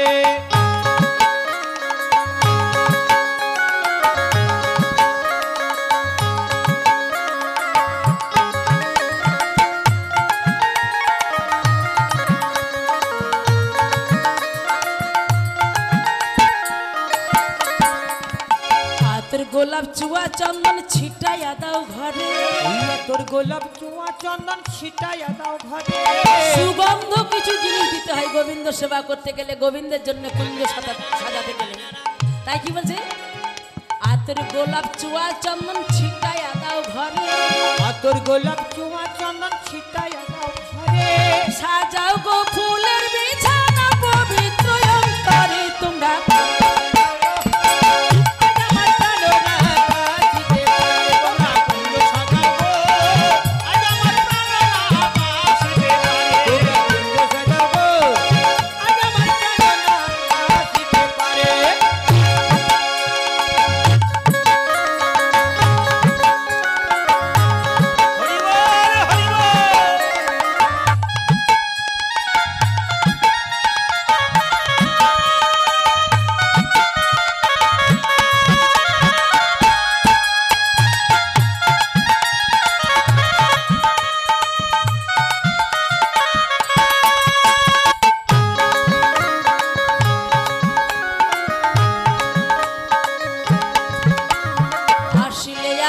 হাতের গোলাপ চুয়া চন্দন ছিটাইয়া দাও ঘরে, তোর গোলাপ চুয়া চন্দন ছিটাইয়া দাও ঘরে। সুগন্ধ কিছু জিনিস দিতে হয় গোবিন্দ সেবা করতে গেলে, গোবিন্দের জন্য কুঞ্জ সাজাতে গেলে। তাই কি বলছে, হাতের গোলাপ চুয়া চন্দন ছিটাইয়া দাও ঘরে, তোর গোলাপ চুয়া চন্দন ছিটাইয়া দাও ঘরে। সাজাও গো ফুলের বিছানা পবিত্র অন্তরে, তোমরা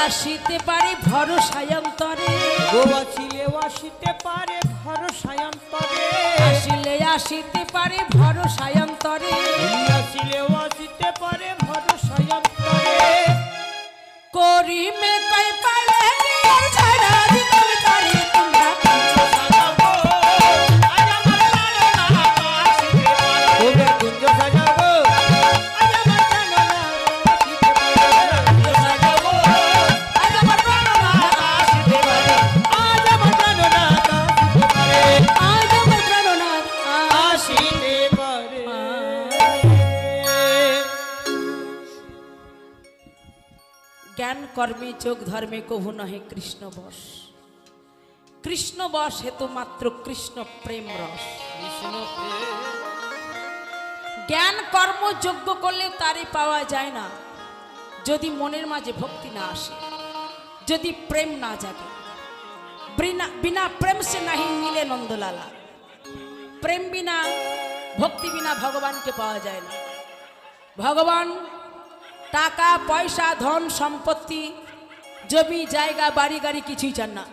আসিতে পারে ভরসায় অন্তরে, আসিলে আসিতে পারে ভরসায় অন্তরে। আসিলে আসিতে পারে ভরসায় অন্তরে, আসিলে আসিতে পারে ভরসায় অন্তরে। করি মে কই পালে কি আর ছাড়া দিতাম তারে তোমরা সাজাও গো আজ আমার প্রাণনাথ আসিতে পারে ওরে কুঞ্জ সাজাও গো আজ আমার প্রাণনাথ আসিতে পারে সাজাও গো আজ আমার প্রাণনাথ আসিতে পারে আজ আমার প্রাণনাথ আসিতে পারে আজ আমার প্রাণনাথ আসিতে পারে জ্ঞান কর্মে যোগ ধর্মে কভু নহে কৃষ্ণ বশ, কৃষ্ণ বশ হেতু মাত্র কৃষ্ণ প্রেম রস। কৃষ্ণ প্রেম জ্ঞান কর্ম যোগ্য করলে তারই পাওয়া যায় না যদি মনের মাঝে ভক্তি না আসে, যদি প্রেম না জাগে। বিনা প্রেম সে নাহি মিলে নন্দলালা। প্রেম বিনা ভক্তি বিনা ভগবানকে পাওয়া যায় না। ভগবান টাকা পয়সা ধন সম্পত্তি জমি জায়গা বাড়ি গাড়ি কিছুই চান না।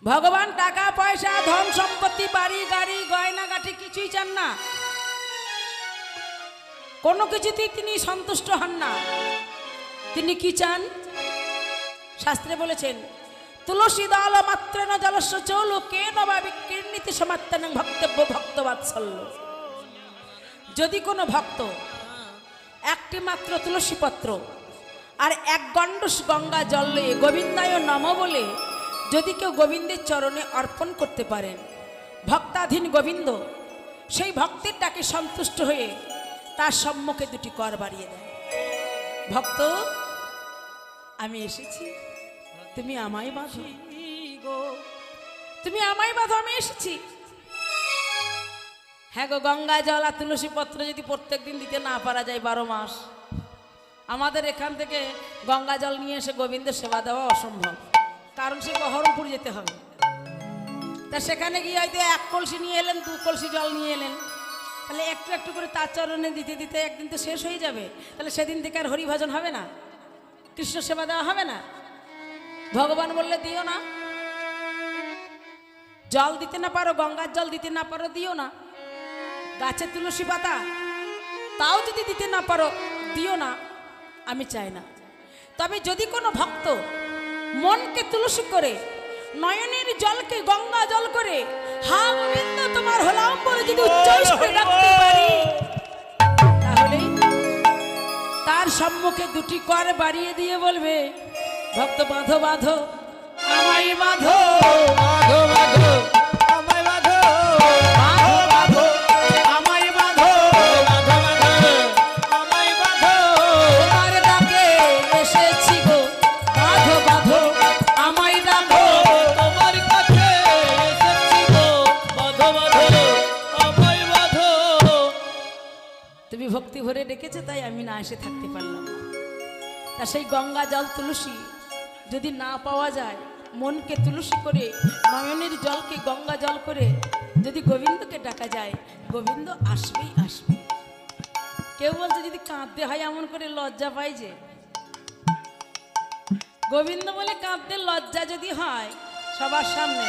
ভগবান টাকা পয়সা ধন সম্পত্তি বাড়ি গাড়ি গয়না গাঠি কিছুই চান না। কোনো কিছুতেই তিনি সন্তুষ্ট হন না। তিনি কি চান? শাস্ত্রে বলেছেন তুলসী দল মাত্রেন জলস্য চৌল কে নবা বিকীর্ণিতি সমাত্তান ভক্তব্য ভক্তবাৎসল্য। যদি কোনো ভক্ত একটি মাত্র তুলসী পত্র আর এক গণ্ডূষ গঙ্গা জল লয়ে গোবিন্দায় নম বলে যদি কেউ গোবিন্দের চরণে অর্পণ করতে পারেন, ভক্তাধীন গোবিন্দ সেই ভক্তের ডাকে সন্তুষ্ট হয়ে তার সম্মুখে দুটি কর বাড়িয়ে দেয়। ভক্ত আমি এসেছি, তুমি আমায় বাঁধো গো, তুমি আমায় বাঁধো, আমি এসেছি। হ্যাঁ গো, গঙ্গা জল আর তুলসী পত্র যদি প্রত্যেক দিন দিতে না পারা যায় 12 মাস, আমাদের এখান থেকে গঙ্গা জল নিয়ে এসে গোবিন্দের সেবা দেওয়া অসম্ভব। কারণ সে বহরমপুর যেতে হবে। তা সেখানে গিয়ে হয়তো 1 কলসি নিয়ে এলেন, 2 কলসি জল নিয়ে এলেন, তাহলে একটু একটু করে তার চরণে দিতে দিতে একদিন তো শেষ হয়ে যাবে। তাহলে সেদিন থেকে আর হরিভজন হবে না, কৃষ্ণ সেবা দেওয়া হবে না। ভগবান বললে দিও না, জল দিতে না পারো, গঙ্গার জল দিতে না পারো, দিও না। গাছের তুলসী পাতা তাও যদি দিতে না পারো, দিও না, আমি চাই না। তবে যদি কোনো ভক্ত মনকে তুলসী করে, নয়নের জলকে গঙ্গা জল করে, হা গোবিন্দ তোমার হলাম বলে যদি উচ্চস্বরে ডাকতে পারি, তাহলে তার সম্মুখে দুটি কর বাড়িয়ে দিয়ে বলবে, ভক্ত বাঁধো বাঁধো আমায় বাঁধো, বাঁধো বাঁধো আমায় বাঁধো, বাঁধো বাঁধো আমায় বাঁধো বাঁধো বাঁধো আমায় বাঁধো, তোমার ডাকে এসেছি গো, বাঁধো বাঁধো আমায় ডাকো। তোমার কাছে এসেছি গো, বাঁধো বাঁধো আমায় বাঁধো। তুমি ভক্তি ভরে ডেকেছো, তাই আমি না এসে থাকতে পারলাম না। তা সেই গঙ্গা জল তুলসী যদি না পাওয়া যায়, মনকে তুলসী করে, নয়নের জলকে গঙ্গা জল করে যদি গোবিন্দকে ডাকা যায়, গোবিন্দ আসবেই আসবে। কেউ বলছে যদি কাঁদতে হয় এমন করে, লজ্জা পাই যে। গোবিন্দ বলে কাঁদতে লজ্জা যদি হয় সবার সামনে,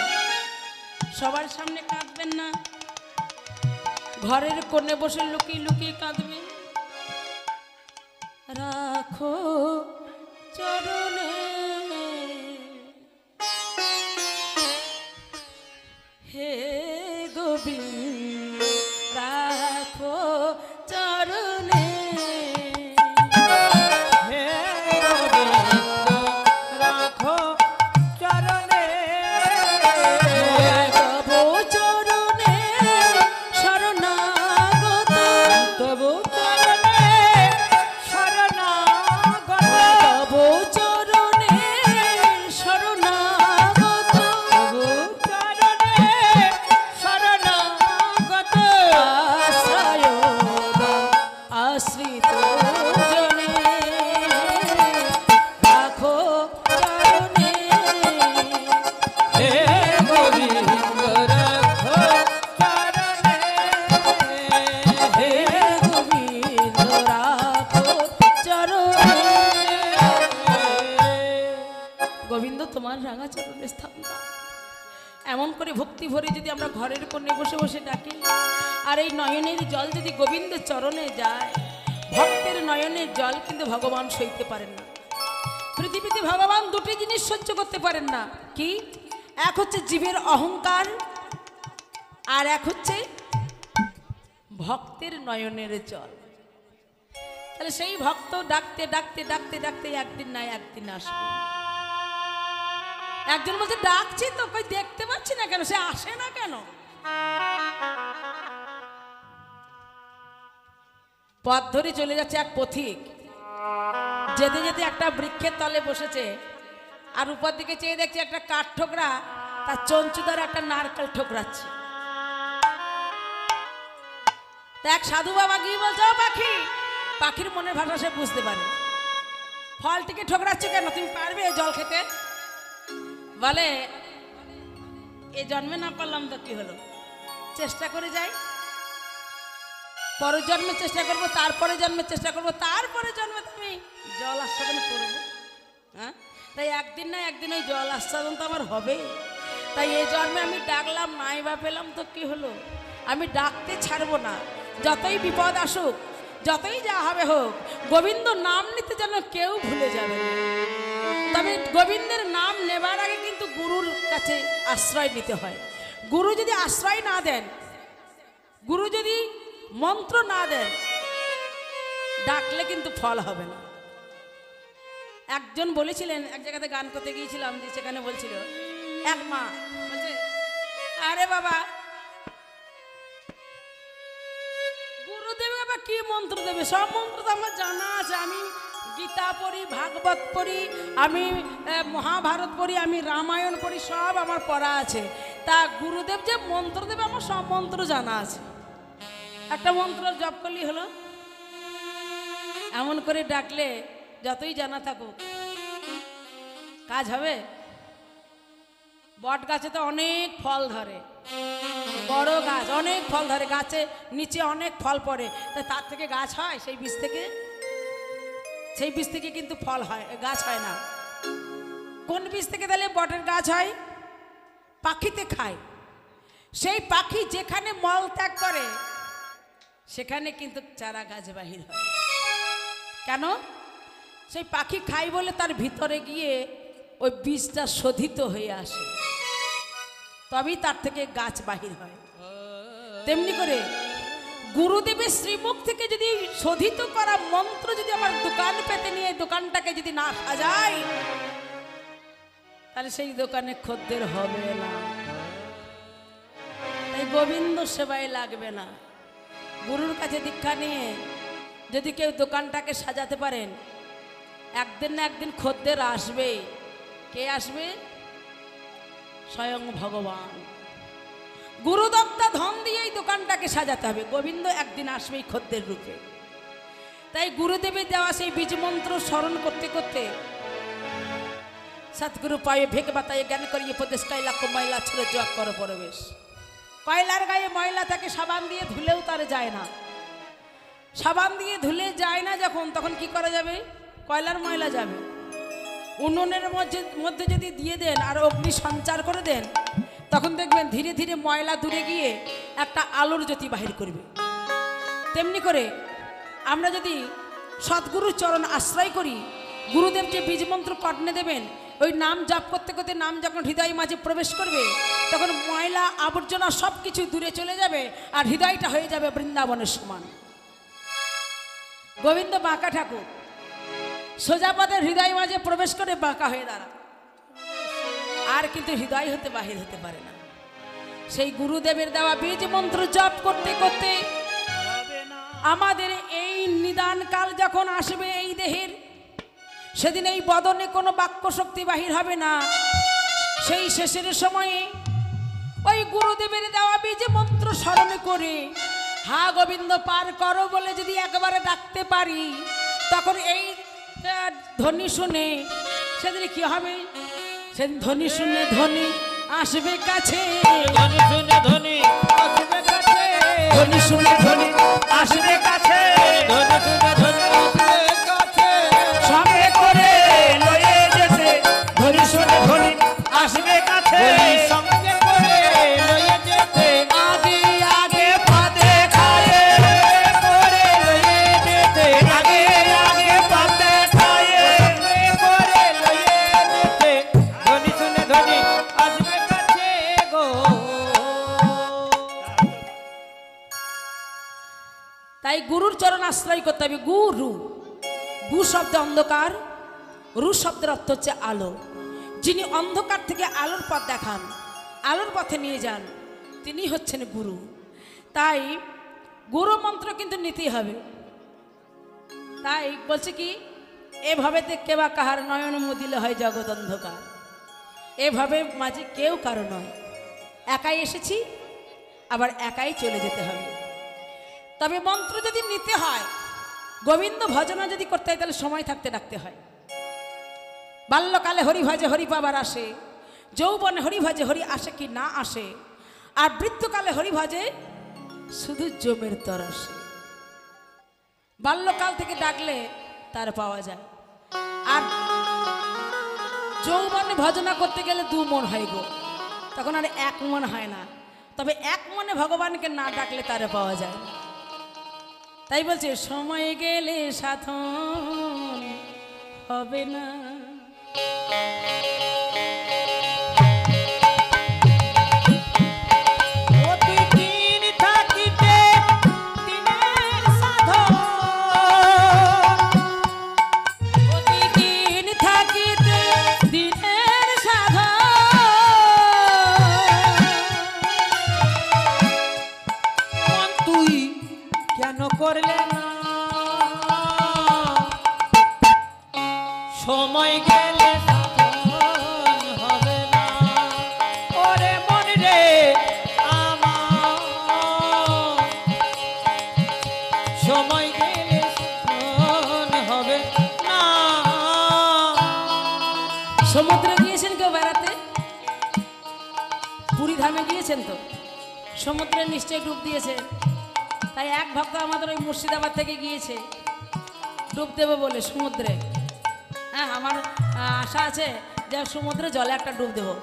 সবার সামনে কাঁদবেন না, ঘরের কোণে বসে লুকিয়ে লুকিয়ে কাঁদবেন। রাখো চরণে হে গোবিন্দ, রাখো চরণে, হে গোবিন্দ রাখো চরণে, তবু চরণে শরণাগত, তবু চরণে শরণাগত, তবু চরণে শরণাগত, তবু চরণে শরণাগত, আশ্রয় দাও আশ্রিত জনে, রাখো চরণে, হে গোবিন্দ রাখো চরণে, হে গোবিন্দ রাখো চরণে। গোবিন্দ তোমার রাঙা চরণে স্থান দাও। এমন করে ভক্তি ভরে যদি আমরা ঘরের কোণে বসে বসে ডাকি, আর এই নয়নের জল যদি গোবিন্দের চরণে যায়, ভক্তের নয়নের জল কিন্তু ভগবান সইতে পারেন না। পৃথিবীতে ভগবান দুটি জিনিস সহ্য করতে পারেন না, কি? এক হচ্ছে জীবের অহংকার, আর এক হচ্ছে ভক্তের নয়নের জল। তাহলে সেই ভক্ত ডাকতে ডাকতে ডাকতে ডাকতে একদিন না একদিন আসবে। একজন বলছে ডাকছি তো, কই দেখতে পাচ্ছি না কেন, সে আসে না কেন? পথ ধরে চলে যাচ্ছে এক পথিক, যেতে যেতে একটা বৃক্ষের তলে বসেছে, আর উপর দিকে চেয়ে দেখছে একটা কাঠ ঠোকরা তার চঞ্চুদার একটা নারকেল ঠোকরাচ্ছে। তা এক সাধু বাবা গিয়ে বলছে, ও পাখি, পাখির মনের ভাষা সে বুঝতে পারে, ফলটিকে ঠোকরাচ্ছে কেন, তুমি পারবে জল খেতে? বলে, এ জন্মে না পারলাম তো কি হলো, চেষ্টা করে যাই, পরের জন্মে চেষ্টা করবো, তারপরে জন্মে চেষ্টা করবো, তারপরে জন্মে তুমি জল আস্বাদন করবো। হ্যাঁ, তাই একদিন না একদিন ওই জল আস্বাদন তো আমার হবে। তাই এই জন্মে আমি ডাকলাম, নাই বা পেলাম তো কি হলো, আমি ডাকতে ছাড়বো না। যতই বিপদ আসুক, যতই যা হবে হোক, গোবিন্দ নাম নিতে যেন কেউ ভুলে যাবে না। তবে গোবিন্দের নাম নেবার আগে কিন্তু গুরুর কাছে আশ্রয় নিতে হয়। গুরু যদি আশ্রয় না দেন, গুরু যদি মন্ত্র না দেন, ডাকলে কিন্তু ফল হবে না। একজন বলেছিলেন, এক জায়গাতে গান করতে গিয়েছিলাম, যে সেখানে বলছিল এক মা বলছে, আরে বাবা, গুরুদেব বাবা কি মন্ত্র দেবে, সব মন্ত্র তো আমার জানা আছে, আমি গীতা পড়ি, ভাগবত পড়ি, আমি মহাভারত পড়ি, আমি রামায়ণ পড়ি, সব আমার পড়া আছে, তা গুরুদেব যে মন্ত্র দেবে আমার সব মন্ত্র জানা আছে, একটা মন্ত্র জপ করলেই হলো। এমন করে ডাকলে যতই জানা থাকুক কাজ হবে? বট গাছে তো অনেক ফল ধরে, বড় গাছ অনেক ফল ধরে, গাছে নিচে অনেক ফল পড়ে, তা তার থেকে গাছ হয়? সেই বীজ থেকে, সেই বীজ থেকে কিন্তু ফল হয়, গাছ হয় না। কোন বীজ থেকে তাহলে বটের গাছ হয়? পাখিতে খায়, সেই পাখি যেখানে মল ত্যাগ করে সেখানে কিন্তু চারা গাছ বাহির হয়। কেন? সেই পাখি খায় বলে তার ভিতরে গিয়ে ওই বীজটা শোধিত হয়ে আসে, তবেই তার থেকে গাছ বাহির হয়। তেমনি করে গুরুদেবের শ্রীমুখ থেকে যদি শোধিত করা মন্ত্র যদি আমার দোকান পেতে নিয়ে দোকানটাকে যদি না সাজাই, তাহলে সেই দোকানে খদ্দের হবে না, তাই গোবিন্দ সেবায় লাগবে না। গুরুর কাছে দীক্ষা নিয়ে যদি কেউ দোকানটাকে সাজাতে পারেন, একদিন না একদিন খদ্দের আসবে। কে আসবে? স্বয়ং ভগবান। গুরুদত্তা ধন দিয়েই দোকানটাকে সাজাতে হবে, গোবিন্দ একদিন আসবেই খদ্দের রূপে। তাই গুরুদেবের দেওয়া সেই বীজ মন্ত্র স্মরণ করতে করতে সৎগুরু পায়ে ভেগ বাতায়ে জ্ঞান করিয়ে প্রদেশ কয়লা কো ময়লা ছেড়ে জগ করো পরবেশ। কয়লার গায়ে ময়লা থাকে, সাবান দিয়ে ধুলেও তার যায় না, সাবান দিয়ে ধুলে যায় না যখন, তখন কি করা যাবে? কয়লার ময়লা যাবে। উনুনের মধ্যে যদি দিয়ে দেন আর অগ্নি সঞ্চার করে দেন, তখন দেখবেন ধীরে ধীরে ময়লা দূরে গিয়ে একটা আলোর জ্যোতি বাহির করবে। তেমনি করে আমরা যদি সদ্গুরুর চরণ আশ্রয় করি, গুরুদেব যে বীজ মন্ত্র কর্ণে দেবেন, ওই নাম জপ করতে করতে নাম যখন হৃদয় মাঝে প্রবেশ করবে, তখন ময়লা আবর্জনা সব কিছু দূরে চলে যাবে, আর হৃদয়টা হয়ে যাবে বৃন্দাবনের সমান। গোবিন্দ বাঁকা ঠাকুর, সোজা পথে হৃদয় মাঝে প্রবেশ করে বাঁকা হয়ে দাঁড়ায়, আর কিন্তু হৃদয় হতে বাহির হতে পারে না। সেই গুরুদেবের দেওয়া বীজ মন্ত্র জপ করতে করতে আমাদের এই নিদান কাল যখন আসবে এই দেহের, সেদিন এই বদনে কোনো বাক্য শক্তি বাহির হবে না। সেই শেষের সময়ে ওই গুরুদেবের দেওয়া বীজ মন্ত্র স্মরণ করে হা গোবিন্দ পার করো বলে যদি একবারে ডাকতে পারি, তখন এই ধ্বনি শুনে সেদিন কি হবে? সেদিন ধ্বনি শুনে ধ্বনি আসবে কাছে, ধ্বনি শুনে ধ্বনি আসবে কাছে, ধ্বনি শুনে ধ্বনি আসবে কাছে, ধ্বনি শুনে ধ্বনি আসবে কাছে, সঙ্গে করে লয়ে যেতে ধ্বনি শুনে ধ্বনি আসবে কাছে, সঙ্গে করে তাই গুরুর চরণ আশ্রয় করতে হবে। গুরু, গু শব্দ অন্ধকার, রু শব্দের অর্থ হচ্ছে আলো। যিনি অন্ধকার থেকে আলোর পথ দেখান, আলোর পথে নিয়ে যান, তিনি হচ্ছেন গুরু। তাই গুরু মন্ত্র কিন্তু নিতেই হবে। তাই বলছে কি, এভাবে দেখে বা কাহার নয়ন মুদিলে হয় জগৎ অন্ধকার। এভাবে মাঝে কেউ কারো নয়, একাই এসেছি, আবার একাই চলে যেতে হবে। তবে মন্ত্র যদি নিতে হয়, গোবিন্দ ভজনা যদি করতে হয়, তাহলে সময় থাকতে ডাকতে হয়। বাল্যকালে হরি ভজে হরি পাবার আসে, যৌবনে হরি ভজে হরি আসে কি না আসে, আর বৃদ্ধকালে হরি ভজে শুধু জমের তর আসে। বাল্যকাল থেকে ডাকলে তার পাওয়া যায়, আর যৌবনে ভজনা করতে গেলে 2 মন হয় গো, তখন আর 1 মন হয় না। তবে 1 মনে ভগবানকে না ডাকলে তারে পাওয়া যায় না। তাই বলছে সময় গেলে সাধন হবে না। প্রতিদিন থাকিতে দিনের সাধন, প্রতিদিন থাকিতে দিনের সাধন। মন তুই কেন করলে না? সময় গেলে সাধন হবে না। ওরে মন রে আমার, সময় গেলে সাধন হবে না। সমুদ্রে গিয়েছেন কেউ বেড়াতে? পুরী ধামে গিয়েছেন তো? সমুদ্রে নিশ্চয়ই ডুব দিয়েছে। তাই এক ভক্ত আমাদের ওই মুর্শিদাবাদ থেকে গিয়েছে ডুব দেবে বলে সমুদ্রে। হ্যাঁ, আমার আশা আছে যে সমুদ্রে জলে একটা ডুব দেবো।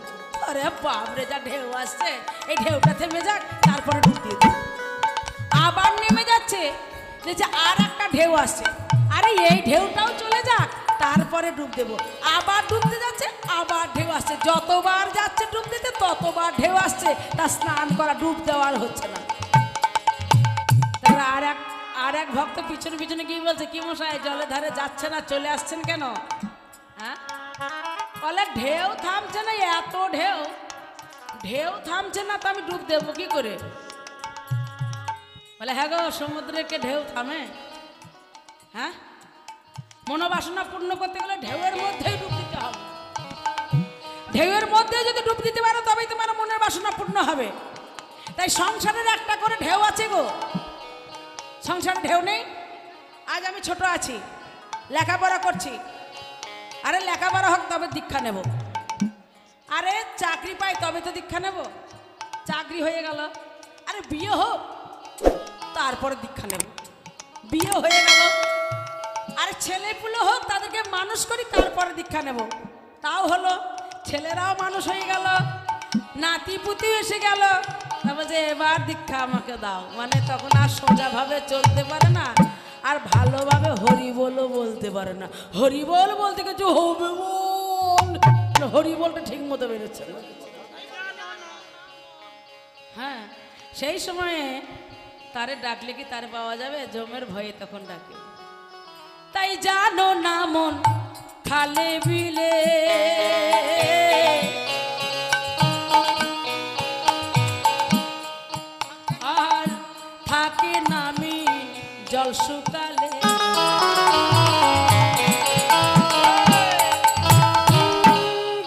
আরে বাপরে, যা ঢেউ আসছে, এই ঢেউটা থেমে যাক, তারপরে ডুব দিয়ে দেবো। আবার নেমে যাচ্ছে, দেখছে আর একটা ঢেউ আসছে, আরে এই ঢেউটাও চলে যাক, তারপরে ডুব দেবো। আবার ডুবতে যাচ্ছে, আবার ঢেউ আসছে, যতবার যাচ্ছে ডুব দিতে ততবার ঢেউ আসছে, তার স্নান করা, ডুব দেওয়ার হচ্ছে না। তারপর আর এক ভক্ত পিছনে পিছনে কি বলছে, কি মশাই জলের ধারে যাচ্ছে না, চলে আসছেন কেন? হ্যাঁ, বলে ঢেউ থামছে না, এত ঢেউ, ঢেউ থামছে না, তো আমি ডুব দেবো কি করে? বলে হ্যাঁ গো, সমুদ্রে কে ঢেউ থামে? হ্যাঁ, মনোবাসনা পূর্ণ করতে গেলে ঢেউয়ের মধ্যেই ডুব দিতে হবে। ঢেউয়ের মধ্যে যদি ডুব দিতে পারো, তবেই তোমার মনের বাসনা পূর্ণ হবে। তাই সংসারের একটা করে ঢেউ আছে গো। সংসারে ঢেউ নেই? আজ আমি ছোট আছি, লেখাপড়া করছি, আরে লেখাপড়া হোক তবে দীক্ষা নেব। আরে চাকরি পাই তবে তো দীক্ষা নেব। চাকরি হয়ে গেল, আরে বিয়ে হোক তারপরে দীক্ষা নেব। বিয়ে হয়ে গেল, আরে ছেলে পুলে হোক, তাদেরকে মানুষ করি তারপরে দীক্ষা নেব। তাও হলো, ছেলেরাও মানুষ হয়ে গেল, নাতি পুতিও এসে গেল, তারপর যে এবার দীক্ষা আমাকে দাও, মানে তখন আর সোজাভাবে চলতে পারে না, আর ভালোভাবে হরিবোলও বলতে পারে না। হরিবোল বলতে কিছু হবে বল, হরিবোলটা ঠিক মতো বেরোচ্ছে না। হ্যাঁ, সেই সময়ে তারে ডাকলে কি তারে পাওয়া যাবে? জমের ভয়ে তখন ডাকে। তাই জানো না মন খালে বিলে, আর থাকে নামি জল শুকালে।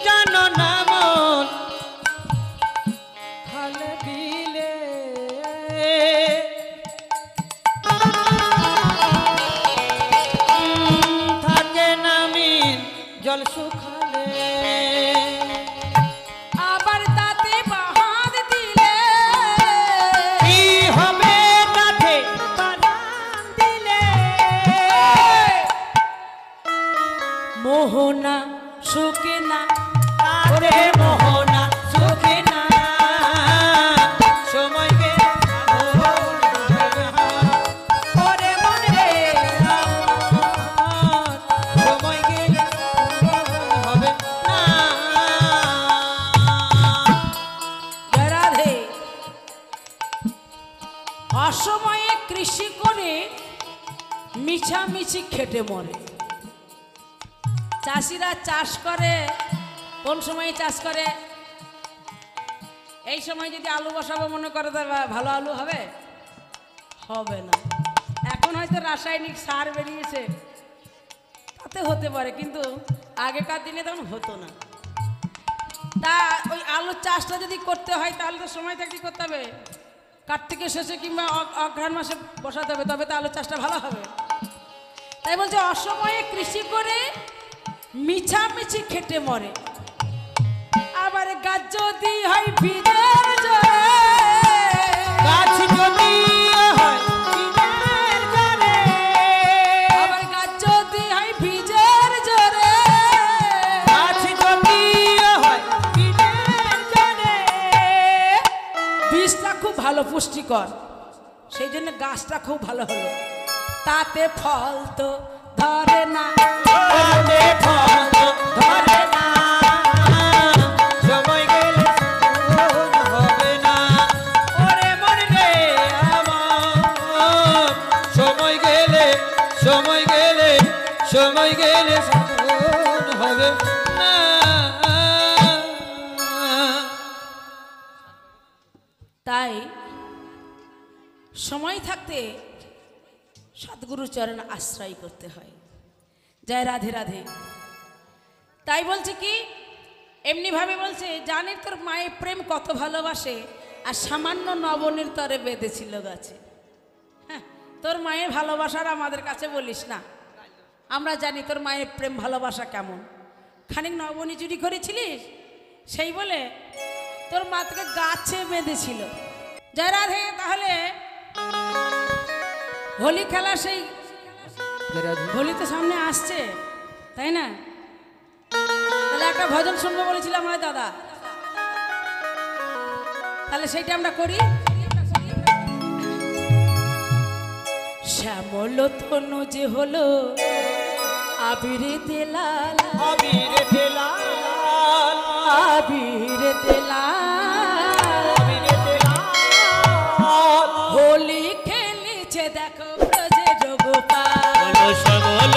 জানো না মন খালে বিলে, থাকে নামি জল শুকালে। আবার তাতে বাহার দিলে কি হবে তাতে বাদাম দিলে? মোহনা শুকে না, তাতে মোহনা সুখে না। সময় গেলে ওরে মন রে আমার, সময় গেলে হবে না। রাধে। অসময়ে কৃষি করে মিছামিছি খেটে মরে। চাষিরা চাষ করে কোন সময় চাষ করে? এই সময় যদি আলু বসাবো মনে করে তবে ভালো আলু হবে? হবে না। এখন হয়তো রাসায়নিক সার বেরিয়েছে তাতে হতে পারে, কিন্তু আগেকার দিনে তখন হতো না। তা ওই আলুর চাষটা যদি করতে হয় তাহলে তো সময় থাকতে করতে হবে, কার্তিকের শেষে কিংবা অঘ্রাণ মাসে বসাতে হবে, তবে তো আলুর চাষটা ভালো হবে। তাই বলছে অসময়ে কৃষি করে মিছামিছি খেটে মরে। আবার গাছ যদি হয় ভিজের জোরে, গাছ যদি হয় বিনের জোরে, আবার গাছ যদি হয় ভিজের জোরে, গাছ যদি হয় বিনের জোরে, বীজটা খুব ভালো পুষ্টিকর, সেই জন্য গাছটা খুব ভালো হলো। তাতে ফল তো ধরে না, ওরে ফল ধরে না, সময় গেলে সুফল হবে না। ওরে মন রে আমার, সময় গেলে সময় গেলে সময় গেলে সুফল হবে না। তাই সময় থাকতে সদ্গুরু চরণ আশ্রয় করতে হয়। জয় রাধে রাধে। তাই বলছে কি এমনিভাবে বলছে, জানি তোর মায়ের প্রেম কত ভালোবাসে, আর সামান্য নবনীর তরে বেঁধেছিল গাছে। হ্যাঁ, তোর মায়ের ভালোবাসার আমাদের কাছে বলিস না, আমরা জানি তোর মায়ের প্রেম ভালোবাসা কেমন। খানিক নবনী চুরি করেছিলিস সেই বলে তোর মা তোকে গাছে বেঁধেছিল। জয় রাধে। তাহলে হোলি খেলা, সেই হোলি তো সামনে আসছে তাই না? তাহলে একটা ভজন শুনবো বলেছিলাম হয় দাদা, তাহলে সেইটা আমরা করি। শ্যামল তনু যে হলো আবিরে তেলাল, আবিরে তেলাল, আবিরে তেলাল, আবিরে তেলাল, হোলি খেলিছে দেখো ব্রজের গোপাল। বলো সকল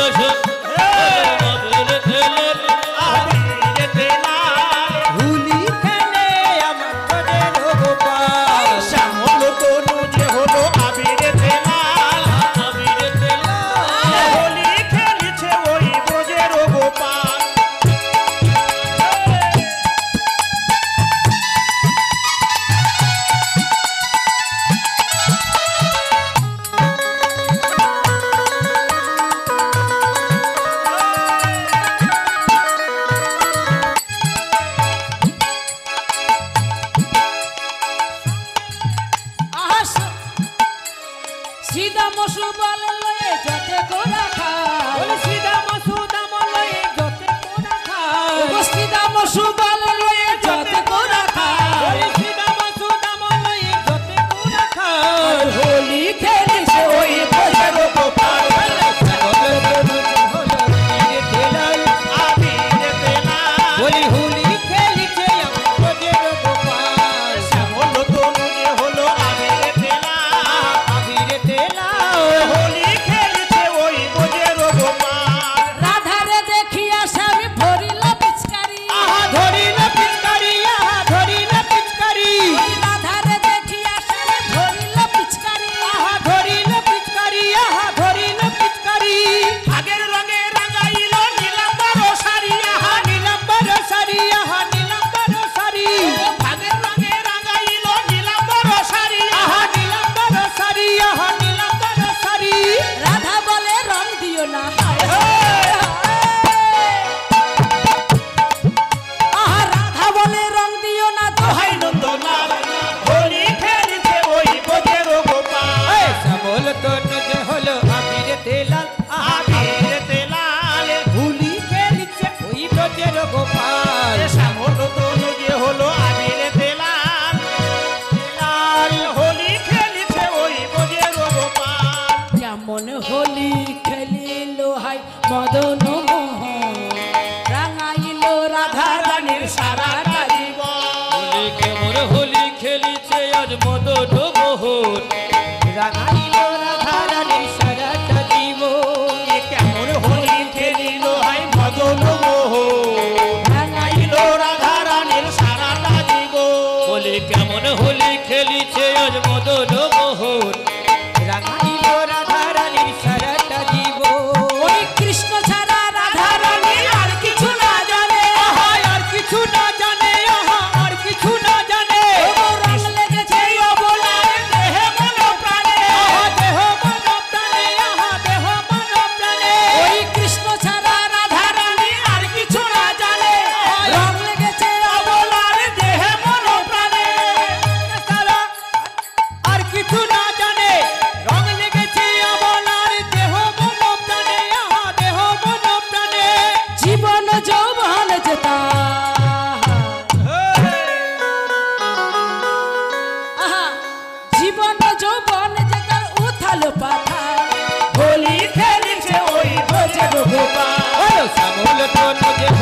আবিরে তেলাল, হুলি খেলে আমার তোদের গোপাল। শ্যামল তনু যে হলো আবিরে তেলাল, আবিরে তেলাল, হোলি খেলিছে ওই ব্রজের গোপাল। শ্রীদাম সুবল লয়ে যতে গোরা খায়, বলে শ্রীদাম সুদাম লয়ে যতে কোনা খায়, শ্রীদাম সুবল লয়ে যতে গোরা খায়, বলে শ্রীদাম সুদাম লয়ে যতে কোনা খায়। হোলি খেলিছে ওই ব্রজের গোপাল। আবিরে তেলাল, আবিরে তেলাল, বলি হুলি খেলিছে আমার তোদের গোপাল। শ্যামল তনু যে হলো আবিরে তেলাল, আবিরে তেলাল, হোলি খেলিছে ওই ব্রজের গোপাল। রাধারে দেখিয়া স্বামী ভরিল পিচকারি, আহা ধরিল পিচকারি, আহা ধরিল পিচকারি, রাধারে দেখিয়া স্বামী ভরিল পিচকারি, আহা ধরিল পিচকারি, আহা ধরিল পিচকারি। আগের রঙে রাঙাইল নীলাম্বর শাড়ি, আহা নীলাম্বর সারি, আহা নীলাম্বর সারি, আগের রঙে রাঙাইল নীলাম্বর শাড়ি, আহা নীলাম্বর সারি, আহা নীলাম্বর সারি। রাধা বলে রং দিও না, আহা রাধা বলে রং দিও না, দোহাই নন্দলাল, হোলি খেলিছে ওই ব্রজের গোপাল। এই শ্যামল তনু যে হলো আবিরে তেলাল, আবিরে তেলাল, হুলি খেলিছে ওই ব্রজের গোপাল। শ্যামল তনু যে হলো আবিরে তেলাল, লাল হোলি খেলিছে ওই ব্রজের গোপাল। কেমন হোলি খেলিল হাই মদন মোহন, রাঙাইল রাধা রানীর সারাটা জীবন। হোলি কেমন হোলি খেলিছে আজ মদন মোহন, রাঙাইল রাধা রানীর সারাটা জীবন।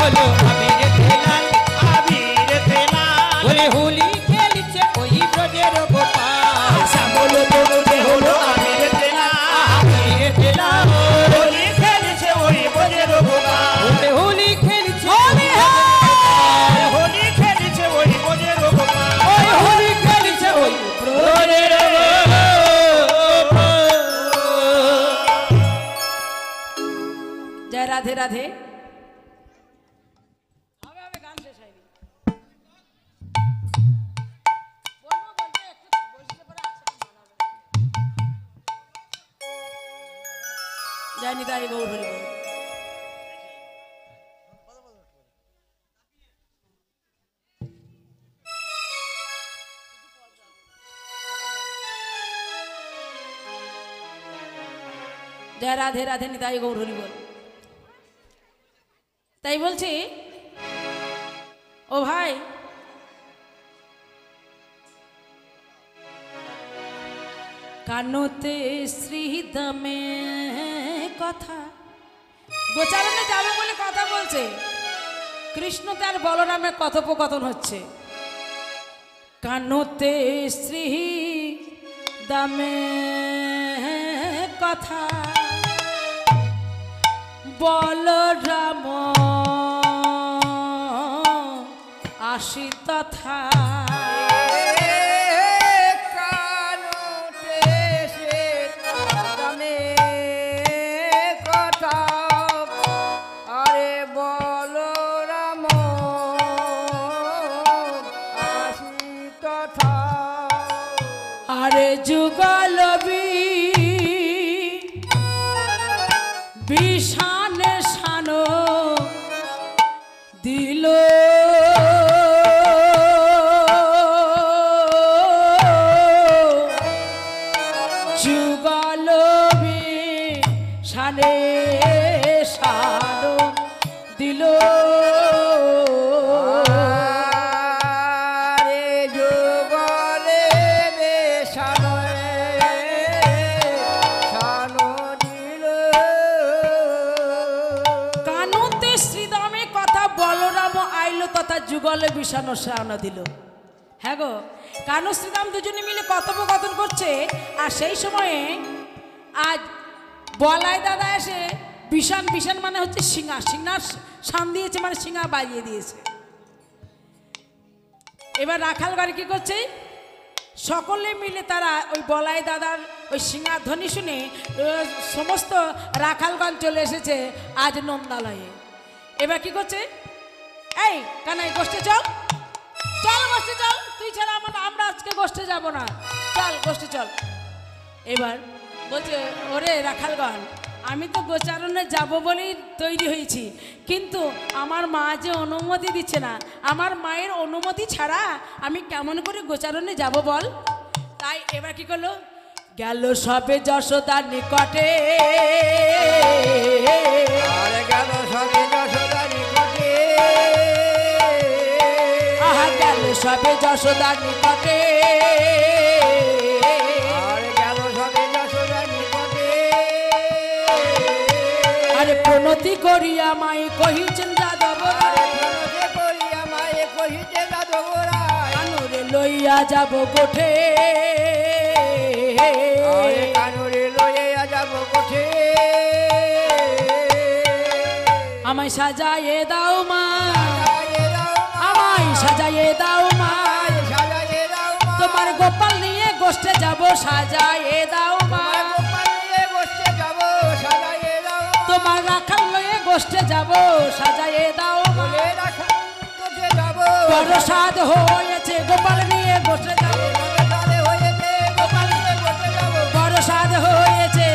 হলো আবিরেতে লাল আবিরেতে লাল ওরে হোলি খেলছে ওই ব্রজের গোপাল শ্যামল তনুতে হলো আবিরেতে লাল আবিরেতে লাল হোলি খেলেছে ওই ব্রজের গোপাল ওরে হোলি খেলছে হোলি খেলেছে ওই ব্রজের গোপাল ওই হোলি খেলছে ওই ব্রজের জয় রাধে রাধে। হবে হবে, গান শেষ হয়নি। বলবো, বলবো, একটু বসলে পরে একসাথে গান হবে। জয় নিতাই গৌর হরি বল। জয় রাধে রাধে নিতাই গৌর হরি বল। তাই বলছি ও ভাই, কানতে শ্রীদমে কথা, গোচারণে যাবে বলে কথা বলছে, কৃষ্ণ তার বলরামে কথোপকথন হচ্ছে। কানতে শ্রী দামে কথা বলরাম আসি তথা আরে যুগলবি বিষান শানো দিল যুগলবি শানে শানো দিল তথা যুগলে বিষানো শানো দিল। হ্যাঁ গো, কানু শ্রীরাম দুজনে মিলে কথোপকথন করছে, আর সেই সময়ে আজ বলাই দাদা এসে বিষান, বিষান মানে হচ্ছে সিঙা, সিঙার শান দিয়েছে, মানে সিঙা বাজিয়ে দিয়েছে। এবার রাখাল বাড়ি কি করছে, সকলে মিলে তারা ওই বলাই দাদার ওই সিঙার ধ্বনি শুনে সমস্ত রাখালগঞ্জ চলে এসেছে আজ নন্দালয়ে। এবার কি করছে, এই কানাই গোষ্ঠে চল, চল গোষ্ঠে চল, তুই ছাড়া আমরা আজকে গোষ্ঠে যাব না, চল গোষ্ঠে চল। এবার বলছে, ওরে রাখালগণ, আমি তো গোচারণে যাব বলেই তৈরি হয়েছি, কিন্তু আমার মা যে অনুমতি দিচ্ছে না, আমার মায়ের অনুমতি ছাড়া আমি কেমন করে গোচারণে যাব বল। তাই এবার কি করলো, গেল সবে যশোদার নিকটে, গেল সবে যশোদার নিকটে, আহা গেল সবে যশোদার নিকটে, গেল সবে যশোদার নিকটে, আরে প্রণতি করিয়া মাই কহিছেন যাদব, করিয়া মায়ে কহিতে যাদবরা, কানুরে লইয়া যাব গোঠে, কানুরে লইয়া যাব গোঠে, আমায় সাজায়ে দাও মা, আমায় সাজায়ে দাও মা, তোমার গোপাল নিয়ে গোষ্ঠে যাব, সাজায়ে দাও মা, তোমার রাখাল লয়ে গোষ্ঠে যাব, সাজায়ে দাও মা, বড় সাধ হয়েছে গোপাল নিয়ে গোষ্ঠে যাব, বড় সাধ হয়েছে,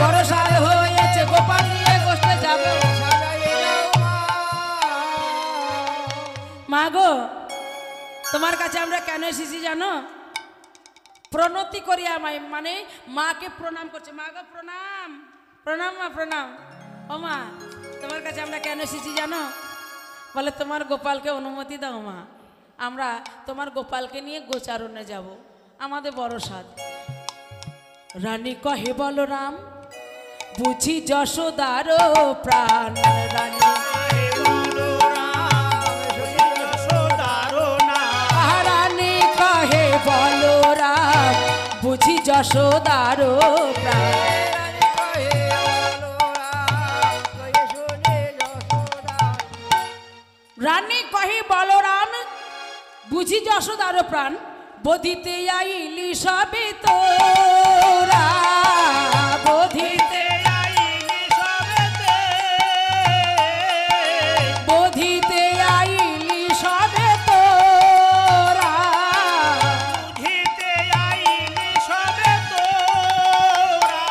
বড় সাধ হয়েছে গোপাল নিয়ে গোষ্ঠে যাব। মা গো, তোমার কাছে আমরা কেন এসেছি জানো, প্রণতি করিয়া মাই মানে মাকে প্রণাম করছে, মা গো প্রণাম, প্রণাম মা প্রণাম। ও মা, তোমার কাছে আমরা কেন এসেছি জানো, বলে তোমার গোপালকে অনুমতি দাও মা, আমরা তোমার গোপালকে নিয়ে গোচারণে যাব, আমাদের বড় সাধ। রানী কহে বলরাম, বুঝি যশোদার প্রাণ, রানী যশোদার প্রাণ। রানী কহে বলরাম, কহে শুনে যশোদা। রানী কহি বলরাম বুঝি যশোদার প্রাণ, বধিতে আইলি সবে তোরা, বধিতে আইলি সবেতে, বধিতে আইলি সবে তোরা। বুঝিতে আইলি সবে তোরা।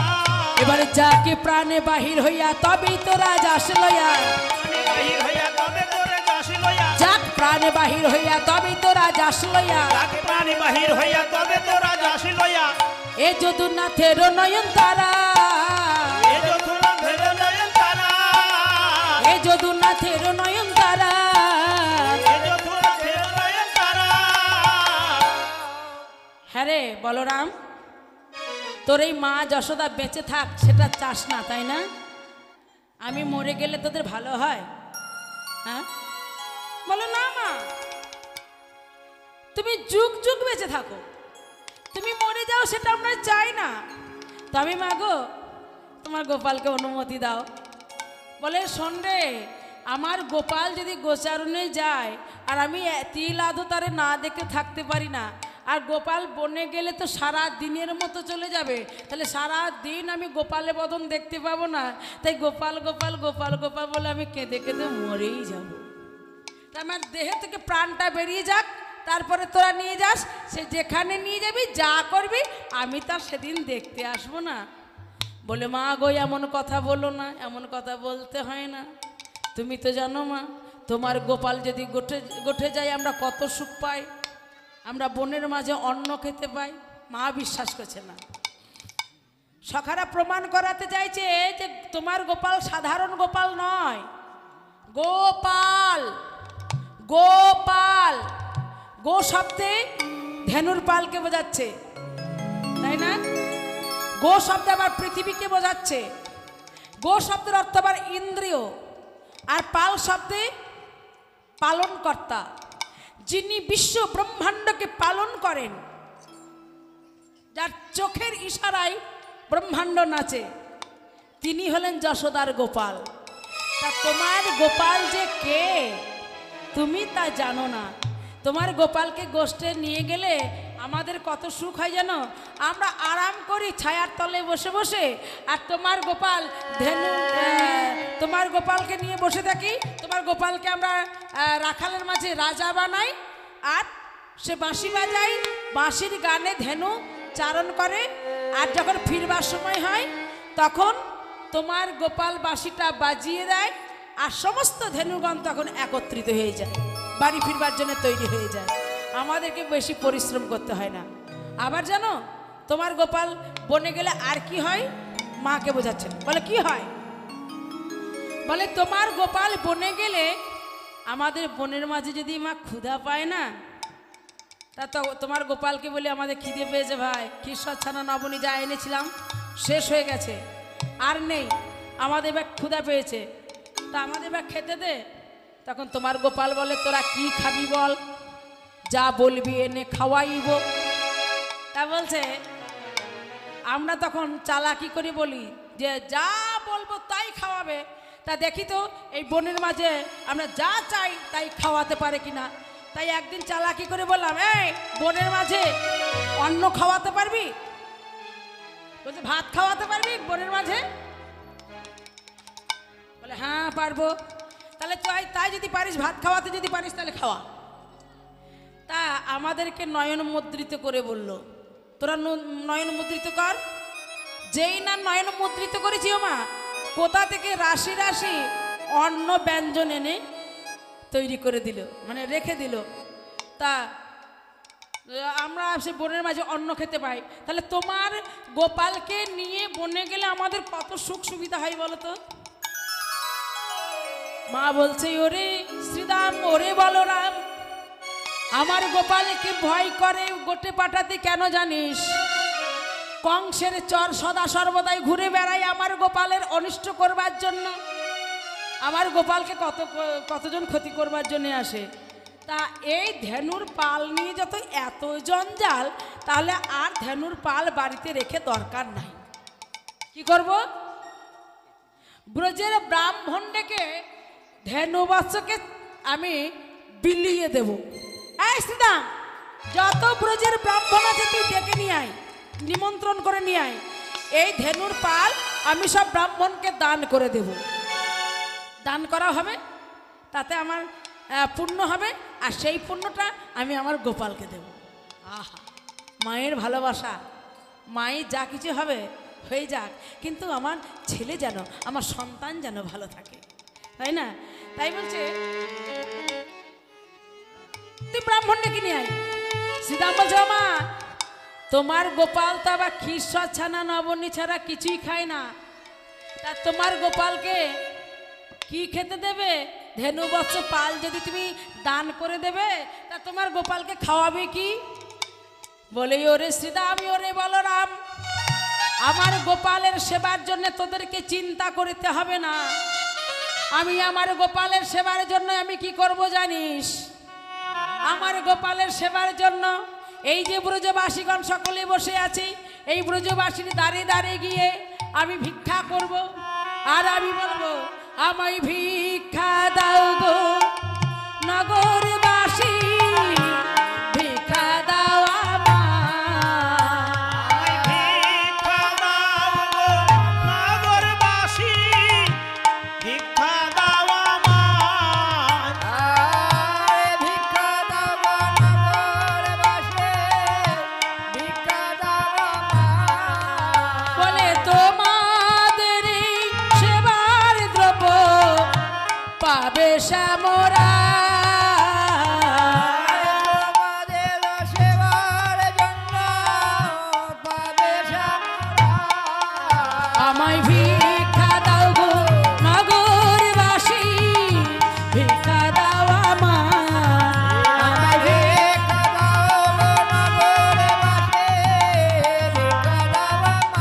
এবারে যাকে প্রাণে বাহির হইয়া তবেই তোরা যাস লইয়া, প্রাণে বাহির হইয়া তবে তোরে যাস লইয়া, যাক প্রাণে বাহির হইয়া তবেই তোরা যাস লইয়া। যাকে প্রাণে বাহির হইয়া তবে তোরা যাস লইয়া। এ যদুনাথের নয়ন তারা, এ যদুনাথের নয়ন তারা, এ যদুনাথের নয়ন তারা। এ যদুনাথের নয়ন তারা। হ্যাঁ রে বলরাম, তোর এই মা যশোদা বেঁচে থাক সেটা চাস না তাই না? আমি মরে গেলে তোদের ভালো হয়? হ্যাঁ বলো না মা, তুমি যুগ যুগ বেঁচে থাকো, তুমি মরে যাও সেটা আমরা চাই না। তবে মা গো, তোমার গোপালকে অনুমতি দাও। বলে শোন রে, আমার গোপাল যদি গোচারণে যায় আর আমি তিল আধো তারে না দেখে থাকতে পারি না, আর গোপাল বনে গেলে তো সারা দিনের মতো চলে যাবে, তাহলে সারা দিন আমি গোপালের বদন দেখতে পাবো না। তাই গোপাল গোপাল গোপাল গোপাল বলে আমি কেঁদে কেঁদে মরেই যাব। তা আমার দেহে থেকে প্রাণটা বেরিয়ে যাক, তারপরে তোরা নিয়ে যাস, সে যেখানে নিয়ে যাবি যা করবি আমি তার সেদিন দেখতে আসবো না। বলে মা গো এমন কথা বলো না, এমন কথা বলতে হয় না। তুমি তো জানো মা, তোমার গোপাল যদি গোঠে যায় আমরা কত সুখ পাই, আমরা বনের মাঝে অন্ন খেতে পাই। মা বিশ্বাস করছে না। সখারা প্রমাণ করাতে চাইছে যে তোমার গোপাল সাধারণ গোপাল নয়, গোপাল। গোপাল গো শব্দে ধেনুর পালকে বোঝাচ্ছে, তাই না? গো শব্দে আবার পৃথিবীকে বোঝাচ্ছে। গো শব্দের অর্থ আবার ইন্দ্রিয়, আর পাল শব্দে পালন কর্তা, যিনি বিশ্ব ব্রহ্মাণ্ডকে পালন করেন, যার চোখের ইশারায় ব্রহ্মাণ্ড নাচে, তিনি হলেন যশোদার গোপাল। তা তোমার গোপাল যে কে তুমি তা জানো না। তোমার গোপালকে গোষ্ঠে নিয়ে গেলে আমাদের কত সুখ হয় জানো? আমরা আরাম করি ছায়ার তলে বসে বসে, আর তোমার গোপাল তোমার গোপালকে নিয়ে বসে থাকি। তোমার গোপালকে আমরা রাখালের মাঝে রাজা বানাই, আর সে বাঁশি বাজায়, বাঁশির গানে ধেনু চারণ করে, আর যখন ফিরবার সময় হয় তখন তোমার গোপাল বাঁশিটা বাজিয়ে দেয়, আর সমস্ত ধেনুগণ তখন একত্রিত হয়ে যায়, বাড়ি ফিরবার জন্য তৈরি হয়ে যায়। আমাদেরকে বেশি পরিশ্রম করতে হয় না। আবার জানো তোমার গোপাল বনে গেলে আর কি হয়? মাকে বোঝাচ্ছেন, বলে কি হয়? বলে তোমার গোপাল বনে গেলে আমাদের বনের মাঝে যদি মা ক্ষুধা পায় না, তা তো তোমার গোপালকে বলি আমাদের খিদে পেয়েছে ভাই, খিরসর ছানা নবনী যা এনেছিলাম শেষ হয়ে গেছে, আর নেই, আমাদের ব্যাগ ক্ষুধা পেয়েছে, তা আমাদের ব্যাগ খেতে দে। তখন তোমার গোপাল বলে তোরা কি খাবি বল, যা বলবি এনে খাওয়াইব। তা বলছে আমরা তখন চালাকি করে বলি যে যা বলবো তাই খাওয়াবে। তা দেখি তো এই বনের মাঝে আমরা যা চাই তাই খাওয়াতে পারে কিনা। তাই একদিন চালাকি করে বললাম, এই বনের মাঝে অন্ন খাওয়াতে পারবি? বলছে ভাত খাওয়াতে পারবি বনের মাঝে? বলে হ্যাঁ পারবো। তাহলে তাই যদি পারিস, ভাত খাওয়াতে যদি পারিস তাহলে খাওয়া। তা আমাদেরকে নয়ন মুদ্রিত করে বলল, তোরা নয়ন মুদ্রিত কর। যেই না নয়ন মুদ্রিত করেছি মা, কোথা থেকে রাশি রাশি অন্ন ব্যঞ্জন এনে তৈরি করে দিল, মানে রেখে দিল। তা আমরা সে বনের মাঝে অন্ন খেতে পাই। তাহলে তোমার গোপালকে নিয়ে বনে গেলে আমাদের কত সুখ সুবিধা হয় বলো তো। মা বলছে ওরে শ্রীরাম, ওরে বলরাম, আমার গোপালকে ভয় করে গোটে পাঠাতে কেন জানিস? কংসের চর সদা সর্বদাই ঘুরে বেড়ায় আমার গোপালের অনিষ্ট করবার জন্য। আমার গোপালকে কতজন ক্ষতি করবার জন্য আসে। তা এই ধেনুর পাল নিয়ে যত এত জঞ্জাল, তাহলে আর ধেনুর পাল বাড়িতে রেখে দরকার নাই। কি করব? ব্রজের ব্রাহ্মণ ডেকে ধেনুবৎসকে আমি বিলিয়ে দেব। এই শ্রীদাম, যত ব্রজের ব্রাহ্মণ আছে তুই ডেকে নিয়ে আয়, নিমন্ত্রণ করে নিয়ে আয়। এই ধেনুর পাল আমি সব ব্রাহ্মণকে দান করে দেব। দান করা হবে, তাতে আমার পুণ্য হবে, আর সেই পুণ্যটা আমি আমার গোপালকে দেব। আহা, মায়ের ভালোবাসা, মায়ের যা কিছু হবে হয়ে যাক, কিন্তু আমার ছেলে যেন, আমার সন্তান যেন ভালো থাকে, তাই না? তাই বলছে তুই ব্রাহ্মণ ডেকে নিয়ে আয়। সীতাম বলছে মা, তোমার গোপাল তো আবার ক্ষীর ছানা নবনী ছাড়া কিছুই খায় না, তা তোমার গোপালকে কি খেতে দেবে? ধেনুবৎস পাল যদি তুমি দান করে দেবে, তা তোমার গোপালকে খাওয়াবে কি? বলে ওরে শ্রীদাম, ওরে বলরাম, আমার গোপালের সেবার জন্য তোদেরকে চিন্তা করতে হবে না। আমি আমার গোপালের সেবার জন্য আমি কি করব জানিস? আমার গোপালের সেবার জন্য এই যে ব্রজবাসীগণ সকলে বসে আছি, এই ব্রজবাসীর দ্বারে দ্বারে গিয়ে আমি ভিক্ষা করব, আর আমি বলবো আমায় ভিক্ষা দাও গো নগরবাসী, ভিক্ষা দাও আমায় ভিক্ষা দাও গো নগরবাসী, ভিক্ষা দাও আমায়। ভিক্ষা দাও নগরবাসী, ভিক্ষা দাও আমায়। বলে তোমাদের এই সেবার দ্রব্য পাবে শ্যামরা, তোমাদের সেবার জন্য পাবে শ্যামরা। আমায় ভিক্ষা দাও গো নগরবাসী, ভিক্ষা দাও আমায়। ভিক্ষা দাও নগরবাসী, ভিক্ষা দাও আমায়।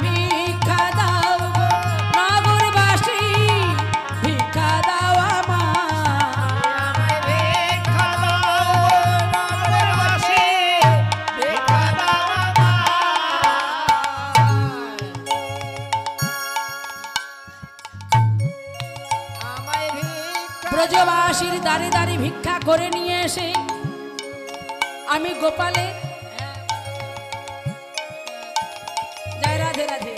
ভিক্ষা দাও গো নগরবাসী, ভিক্ষা দাও আমায়। ভিক্ষা দাও নগরবাসী, ভিক্ষা দাও আমায়। ভিক্ষা ব্রজবাসীর দাঁড়ে দাঁড়ে ভিক্ষা করে নিয়ে এসে আমি গোপালে জয় রাধে রাধে,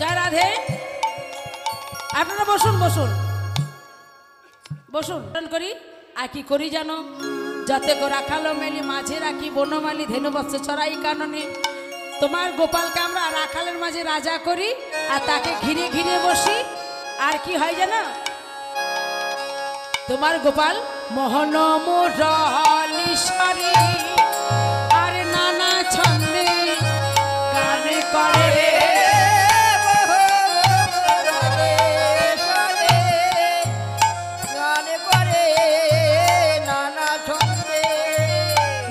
জয় রাধে। আপনারা বসুন বসুন বসুন করি। আর কি করি জানো? যাতে গো রাখালো মেলি মাঝে রাখি বনমালি ধেনুবৎস চড়াই কাননে। তোমার গোপালকে আমরা রাখালের মাঝে রাজা করি, আর তাকে ঘিরে ঘিরে বসি। আর কি হয় জানো? তোমার গোপাল মোহন মুরলীশ্বরী, আর নানা ছন্দে গান করে।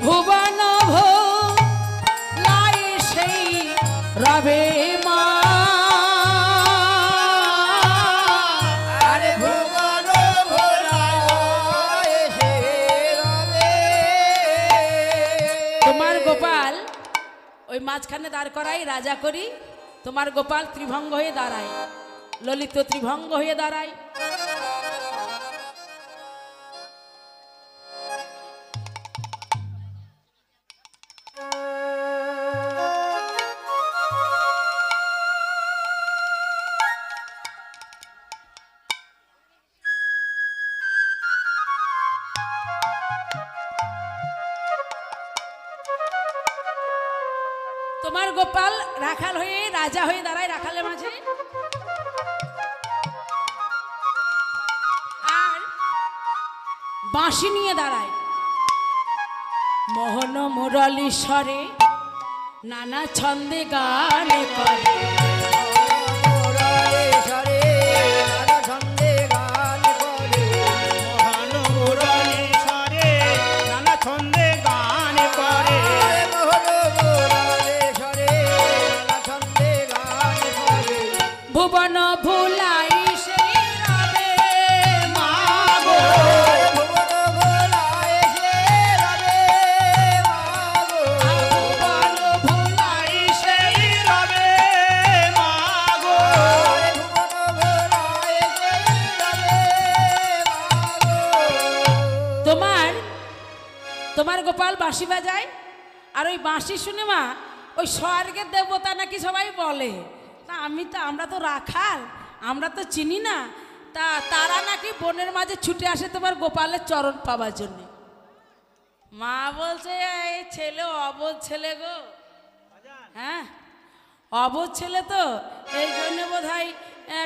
ভুবন ভোলাই সেই রবে মা, তোমার গোপাল ওই মাঝখানে দাঁড় করাই রাজা করি। তোমার গোপাল ত্রিভঙ্গ হয়ে দাঁড়ায়, ললিত ত্রিভঙ্গ হয়ে দাঁড়ায়। তোমার গোপাল রাখাল হয়ে রাজা হয়ে দাঁড়ায় রাখালের মাঝে, আর বাঁশি নিয়ে দাঁড়ায়। মোহন মুরলীশ্বরে নানা ছন্দে গান করে। মহান মুরলীশ্বরে নানা ছন্দে গান করে। ভুবন ভুলাই সেই রবে মা, বাঁশি বাজায়, আর ওই বাঁশি শুনে মা ওই স্বর্গের দেবতা নাকি সবাই বলে। তা আমরা তো রাখাল, আমরা তো চিনি না। তা তারা নাকি বনের মাঝে ছুটে আসে তোমার গোপালের চরণ পাওয়ার জন্য। মা বলছে এই ছেলে অবোধ ছেলে গো, হ্যাঁ অবোধ ছেলে তো, এই জন্য বোধ হয়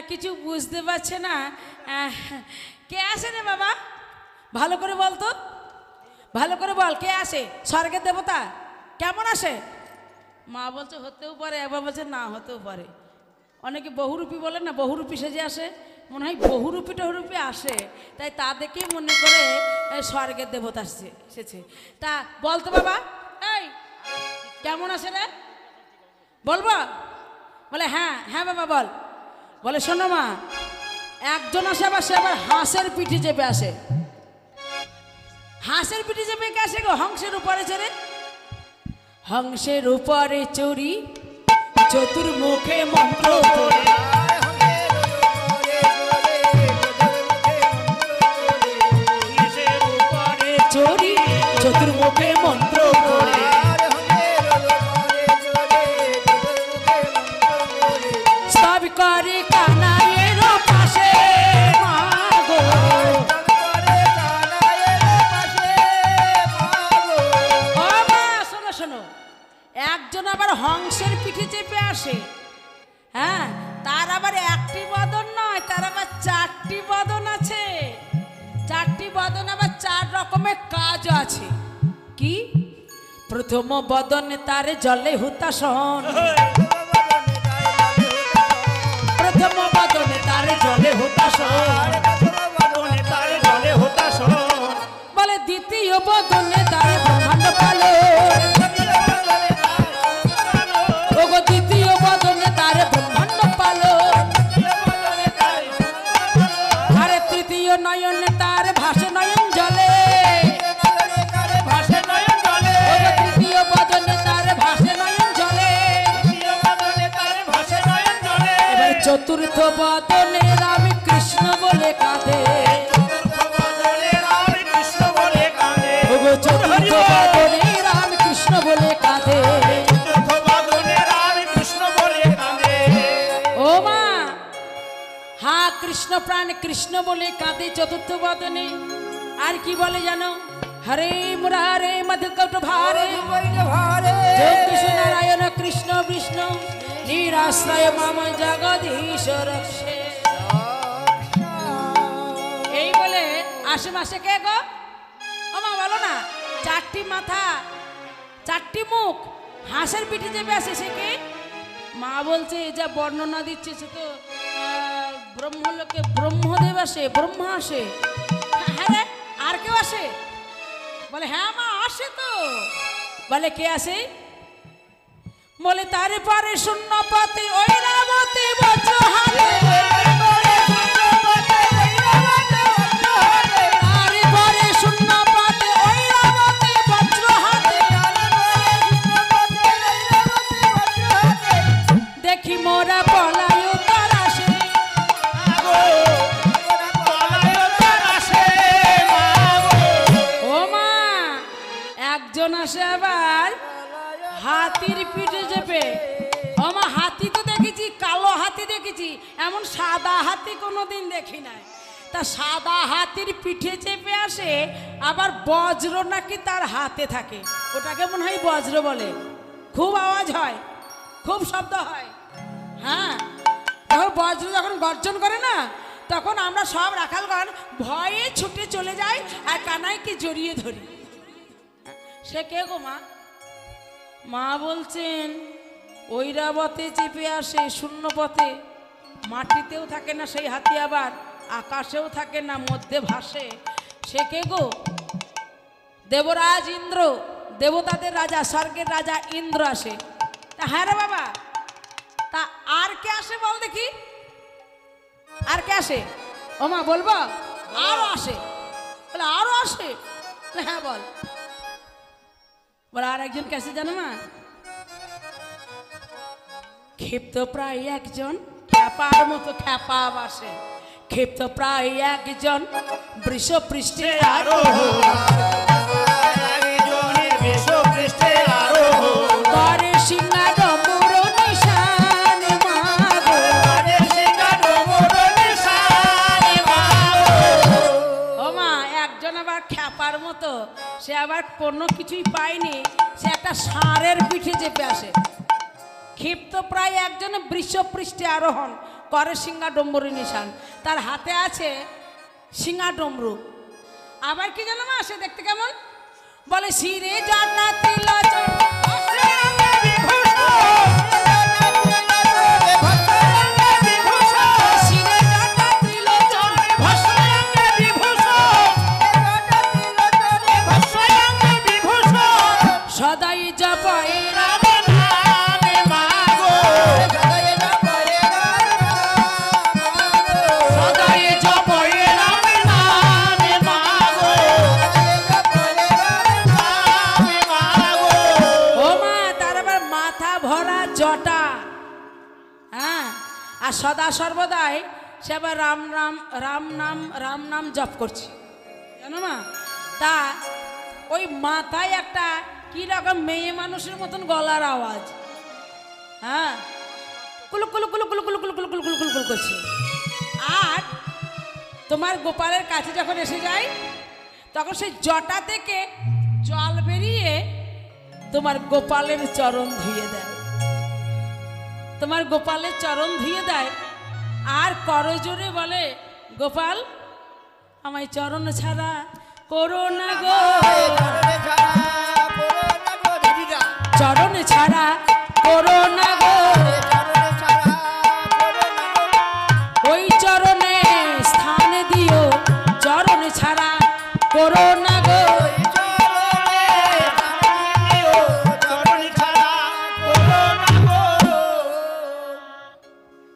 কিছু বুঝতে পারছে না। কে আসে রে বাবা, ভালো করে বল তো, ভালো করে বল, কে আসে? স্বর্গের দেবতা কেমন আসে? মা বলছে হতেও পারে, একবার বলছে না হতেও পারে। অনেকে বহুরূপী বলে না, বহুরূপী সেজে আসে, মনে হয় বহুরূপী টহুরূপী আসে, তাই তাদেরকেই মনে করে স্বর্গের দেবতা এসেছে। তা বলতো বাবা, এই কেমন আসে রে, বলবো? বলে হ্যাঁ হ্যাঁ বাবা বল। বলে শোনো মা, একজন আসে, আবার সে আবার হাঁসের পিঠে চেপে আসে। হাঁসের পিঠে চেপে কে আসে গো? হংসের উপরে চড়ে, হংসের উপরে চড়ি চতুর্মুখে মন্ত্র পড়ে। চড়ি চতুর্মুখে মন্ত্র পড়ে, সব করে কানাইয়ের পাশে মাগো। ও মা শোনো শোনো, একজন আবার হংসের পিঠে চেপে আসে, হ্যাঁ তার আবার একটি বদন নয়, তার আবার চারটি বদন আছে। চারটি বদন আবার চার রকমের কাজ আছে। কি? প্রথম বদনে তার জলে হুতাসন, প্রথম বদনে তার জলে হুতাসন, বলে দ্বিতীয় বদনে তার ব্রহ্মাণ্ড পালন, ওগো দ্বিতীয় বদনে তার ব্রহ্মাণ্ড পালন, আরে তৃতীয় নয়নে তার ভাসে নয়ন জলে, ওগো তৃতীয় বদনে তার ভাসে নয়ন জলে, এবার চতুর্থ বদনে রাম কৃষ্ণ বলে কাঁদে, ওগো চতুর্থ বদনে রাম কৃষ্ণ বলে কাঁদে। ও মা, হা কৃষ্ণ প্রাণ কৃষ্ণ বলে কাঁদে চতুর্থ বদনে। আর কি বলে জানো? হরে মুরারে মধুকট ভারে, যোগেশ নারায়ণ কৃষ্ণ বিষ্ণু, নিরাশ্রয় মাম জগদীশ রক্ষে। এই বলে আশেপাশে কে গো? ও মা বলো না, চারটি মাথা চারটি মুখ হাঁসের পিঠে চেপে আসে, সে কে? মা বলছে যা বর্ণনা দিচ্ছে সে তো ব্রহ্মলোকে ব্রহ্মদেব আসে, ব্রহ্মা আসে। হ্যাঁ রে, আর কেউ আসে? বলে হ্যাঁ মা আসে তো। বলে কে আসে? বলে তারে পারে শূন্য পাতে ঐরাবতী বজ্র হাতে, তারে পারে শূন্য পাতে ঐরাবতী বজ্র হাতে, দেখি মোরা পলায় তার আসে। ও মা, একজন আসে আবার হাতির পিঠে চেপে। ও মা, হাতি তো দেখেছি, কালো হাতি দেখেছি, এমন সাদা হাতি কোনোদিন দেখি নাই। তা সাদা হাতির পিঠে চেপে আসে, আবার বজ্র নাকি তার হাতে থাকে, ওটাকে মনে হয় বজ্র বলে। খুব আওয়াজ হয়, খুব শব্দ হয়। হ্যাঁ, তখন বজ্র যখন গর্জন করে না, তখন আমরা সব রাখালগণ ভয়ে ছুটে চলে যাই আর কানাইকে জড়িয়ে ধরি। সে কে গো মা? মা বলছেন ঐরাবতে চেপে আসে শূন্য পথে, মাটিতেও থাকে না সেই হাতি, আবার আকাশেও থাকে না, মধ্যে ভাসে। সে কে গো? দেবরাজ ইন্দ্র, দেবতাদের রাজা, স্বর্গের রাজা ইন্দ্র আসে। হ্যাঁ রে বাবা, তা আর কে আসে বল দেখি, আর কে আসে? ও মা বলবো? আরো আসে। বলে আরো আসে? হ্যাঁ বল। বলে আর একজন কে আসে জানো মা? ক্ষিপ্ত প্রায় একজন, খ্যাপার মতো খ্যাপা বাসে। ক্ষিপ্ত প্রায় একজন বৃষ পৃষ্ঠে আরো সে আবার কোনো কিছুই পায়নি, সে একটা ষাঁড়ের পিঠে চেপে আসে। ক্ষিপ্ত প্রায় একজন বৃষপৃষ্ঠে আরোহণ করে সিংহা ডম্বরী নিশান, তার হাতে আছে সিংহা ডমরু। আবার কি জানো মা, সে দেখতে কেমন? বলে শিরে জাটা তিলচন সদাই জপায় রাম নামে মাগো, সদাই জপায় রাম নামে মাগো। ও মা, তার আবার মাথা ভরা জটা, হ্যাঁ, আর সদা সর্বদাই সে আবার রাম নাম জপ করছে, জানো মা। তা ওই মাথায় একটা কি রকম মেয়ে মানুষের মতন গলার আওয়াজ, হ্যাঁ, কুলু কুলু কুলু কুলু কুলু কুলু কুলু কুলু কুলু কুলু কুলু করছে। আর তোমার গোপালের কাছে যখন এসে যায়, তখন সেই জটা থেকে জল বেরিয়ে তোমার গোপালের চরণ ধুয়ে দেয়, তোমার গোপালের চরণ ধুয়ে দেয়। আর করজোরে বলে, গোপাল আমায় চরণ ছাড়া করো না গো, চরণ ছাড়া করো না গো, ওই চরণে স্থান দিও, চরণ ছাড়া করো না গো।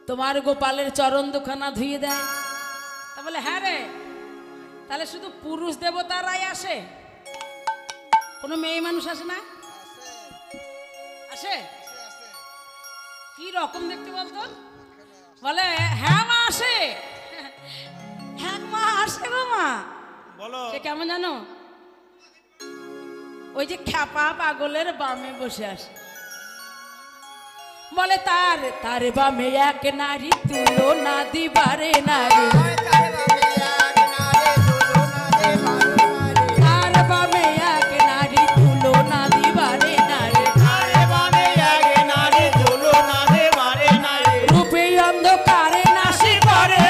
তোমার গোপালের চরণ দুখানা ধুয়ে দেয়। তা বলে, হ্যাঁ রে, তাহলে শুধু পুরুষ দেবতারাই আসে, কোনো মেয়ে মানুষ আসে না? আসে? কি রকম দেখতে বলতো? বলে, হ্যাঁ মা আসে, হ্যাঁ মা আসে গো মা। বলো সে কেমন জানো? ওই যে খ্যাপা পাগলের বামে বসে আসে। বলে, তার বামে এক নারী তুলো না দিবারে নারী, তার বামে এক নারী তুলো না দিবারে নারী, রূপে অন্ধকারে নাশি করে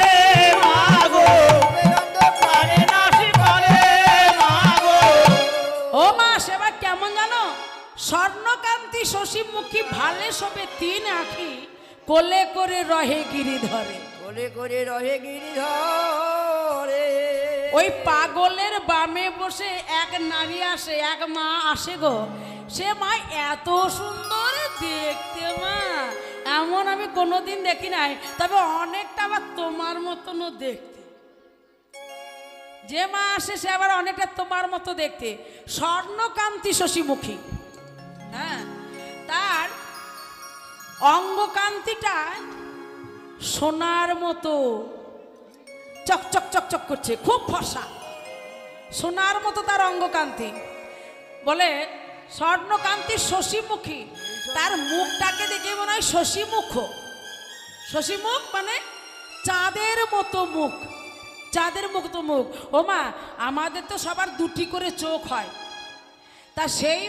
মাগো। ও মা, সেবা কেমন জানো? স্বর্ণকান্তি শশীমুখী ভালে শোভে তিন আঁখি, কোলে করে রহে গিরিধরে, কোলে করে রহে গিরিধরে। ওই পাগলের বামে বসে এক নারী আসে, এক মা আসে গো। সে মা এত সুন্দর দেখতে মা, এমন আমি কোনোদিন দেখি নাই, তবে অনেকটা আবার তোমার মতনও দেখতে। যে মা আসে সে আবার অনেকটা তোমার মতো দেখতে, স্বর্ণকান্তি শশীমুখী, হ্যাঁ, তার অঙ্গকান্তিটা সোনার মতো চকচক চকচক করছে, খুব ফর্সা, সোনার মতো তার অঙ্গকান্তি। বলে স্বর্ণকান্তি শশীমুখী, তার মুখটাকে দেখে মনে হয় শশীমুখ। শশীমুখ মানে চাঁদের মতো মুখ, চাঁদের মতো মুখ। ও মা, আমাদের তো সবার দুটি করে চোখ হয়, তা সেই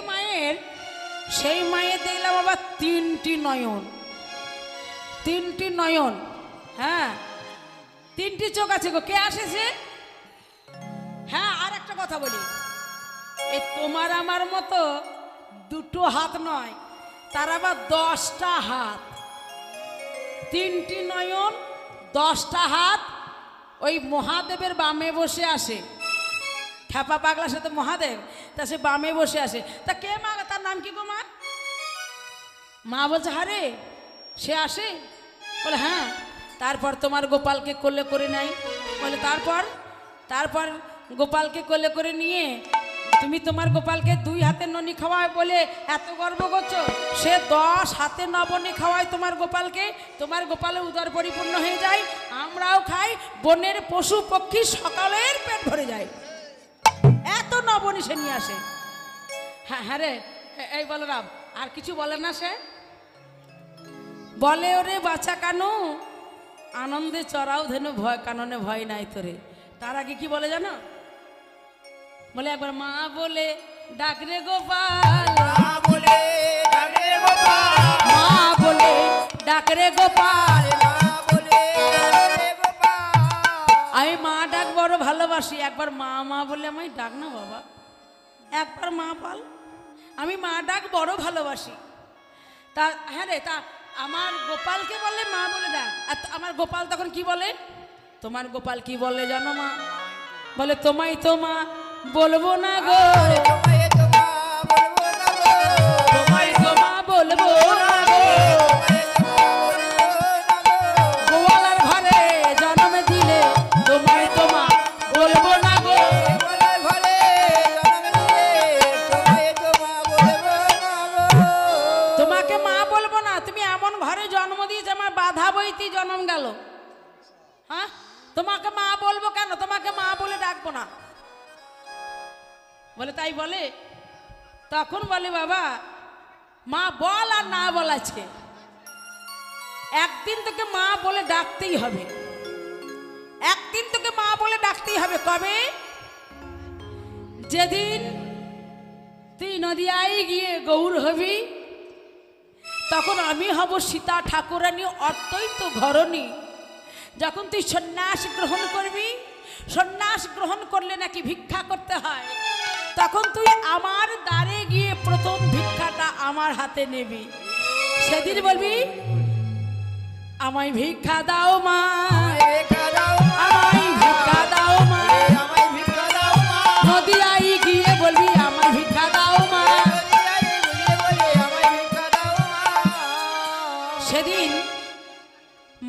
মায়ের দেখলাম আবার তিনটি নয়ন, তিনটি নয়ন, হ্যাঁ, তিনটি চোখ আছে গো। কে আসেছে? হ্যাঁ, আর একটা কথা বলি, এই তোমার আমার মতো দুটো হাত নয়, তার আবার 10টা হাত, তিনটি নয়ন, 10টা হাত। ওই মহাদেবের বামে বসে আসে, খ্যাপা পাগলার সাথে মহাদেব, তা সে বামে বসে আসে। তা কে মা, তার নাম কি গো মা? মা বলছে, হারে সে আসে? বলে হ্যাঁ। তারপর তোমার গোপালকে কোলে করে নেয়। বলে তারপর গোপালকে কোলে করে নিয়ে তুমি তোমার গোপালকে 2 হাতে ননি খাওয়ায় বলে এত গর্ব করছো, সে 10 হাতে নবনী খাওয়ায় তোমার গোপালকে, তোমার গোপালের উদর পরিপূর্ণ হয়ে যায়, আমরাও খাই, বনের পশু পক্ষী সকালের পেট ভরে যায়, এত নবনী সে নিয়ে আসে। হ্যাঁ হ্যাঁ রে, এই বলরাম আর কিছু বলে না সে? বলে, ওরে বাছা কানু, আনন্দে চড়াও ধেনু, ভয় কাননে ভয় নাই তোরে। তার আগে কি বলে জানো? বলে একবার মা বলে ডাক রে গোপাল, মা বলে ডাকে গোপাল, মা বলে ডাক রে গোপাল। মা বলে ডাকে গোপাল। আমি মা ডাক বড় ভালোবাসি, একবার মা মা বলে আমায় ডাক না বাবা, একবার মা পাল। আমি মা ডাক বড় ভালোবাসি। তা হ্যাঁ রে, তা আমার গোপালকে বলে মা বলে ডাক। আর আমার গোপাল তখন কি বলে? তোমার গোপাল কি বলে জানো মা? বলে তোমায় তো মা বলবো না গো, তোমায় তো মা বলবো না গো, তোমায় তো মা বলবো না গো। গোয়ালার ঘরে জন্ম দিলে তোমায় তো মা বলবো না গো। গোপালের ঘরে জন্ম দিলে তোমায় তো মা বলবো না গো। তোমাকে মা বলবো না, তুমি এমন ঘরে জন্ম দিয়েছে আমার বাধা বইতে জন্ম গেল। হ্যাঁ, তোমাকে মা বলবো কেন? তোমাকে মা বলে ডাকবো না। বলে তাই বলে? তখন বলে বাবা মা বল আর না বল আছে, একদিন তোকে মা বলে ডাকতেই হবে, একদিন তোকে মা বলে ডাকতেই হবে। কবে? যেদিন তুই নদিয়ায় গিয়ে গৌর হবি, তখন আমি হব সীতা ঠাকুরানী অদ্বৈত ঘরণী। যখন তুই সন্ন্যাস গ্রহণ করবি, সন্ন্যাস গ্রহণ করলে নাকি ভিক্ষা করতে হয়, তখন তুই আমার দ্বারে গিয়ে প্রথম ভিক্ষাটা আমার হাতে নেবি। সেদিন বলবি আমায় ভিক্ষা দাও মা, ভিক্ষা দাও মা, আমায় ভিক্ষা দাও মা। আমায় ভিক্ষা দাও মা, নদিয়ায় গিয়ে বলবি আমায় ভিক্ষা দাও মা। আমায় ভিক্ষা দাও মা। সেদিন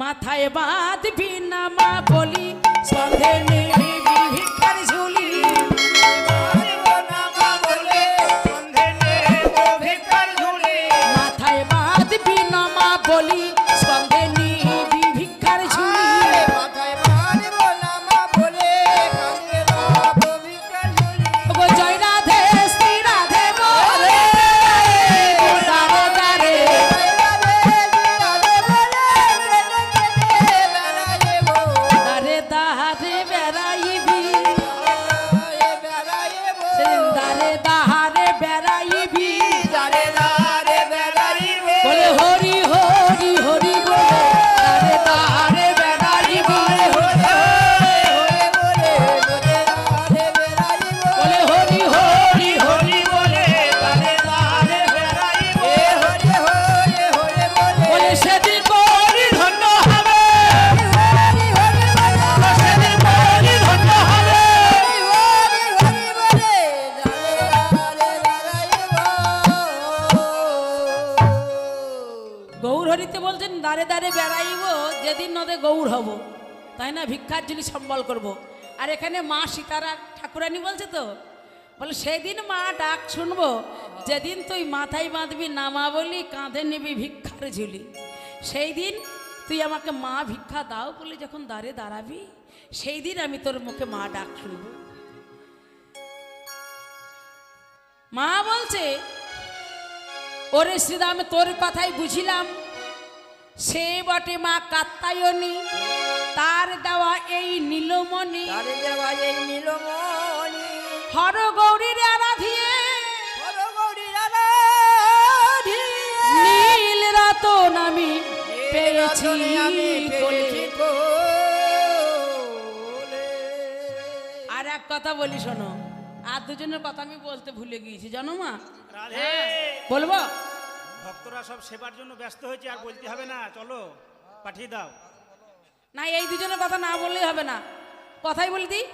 মাথায় বাঁধবি না মা বলি, সন্ধে নিবি ভিক্ষার ঝুলি। বলবো না মা বলে সন্ধে নেব ভিক্ষার ঝুলি। মাথায় বাঁধবি না মা বলি, সন্ধে নিবি ভিক্ষার ঝুলি। মাথায় বাঁধবো না মা বলে সন্ধে নেব ভিক্ষার ঝুলি। ওগো জয় রাধে শ্রী রাধে বলে দারে দারে, দারে দারে বেড়াইবি, সেদিন দারে দাহারে বেড়াইবি। বলে হরি হরি হরি বলে দারে দাহারে বেড়াইবি। বলে হরি হরি হরি বলে দারে দাহারে বেড়াইবি। বলে সেদিন বড়ি ধন্য হবে, সেদিন বড়ি ধন্য হবে। গৌর হরিতে বলছেন দাঁড়ে দাঁড়ে বেড়াইব, যেদিন নদে গৌর হব, তাই না? ভিক্ষার জিনিস সম্বল করব। আর এখানে মা সীতারা ঠাকুরানী বলছে তো, বলে সেদিন মা ডাক শুনবো, যেদিন তুই মাথায় বাঁধবি না মা বলি, কাঁধে নিবি ভিক্ষার ঝুলি। সেই দিন তুই আমাকে মা ভিক্ষা দাও বলে যখন দাঁড়ে দাঁড়াবি, সেই দিন আমি তোর মুখে মা ডাক শুনব। মা বলছে ওরে শ্রীরাম, তোর কথাই বুঝিলাম, সে বটে মা কাত্যায়নী, তার দেওয়া এই নীলমণি। হর গৌরীর আরাধিয়ে নীল রতন আমি পেয়েছি কোলে। আর এক কথা বলি শোনো, আর দুজনের কথা আমি বলতে ভুলে গিয়েছি জানো মা। রাধে, বলবো? ভক্তরা সব সেবার জন্য ব্যস্ত হয়েছে, আর বলতে হবে না, চলো পাঠিয়ে দাও। না, এই দুজনের কথা না বললেই হবে না, কথাই বলে দিই।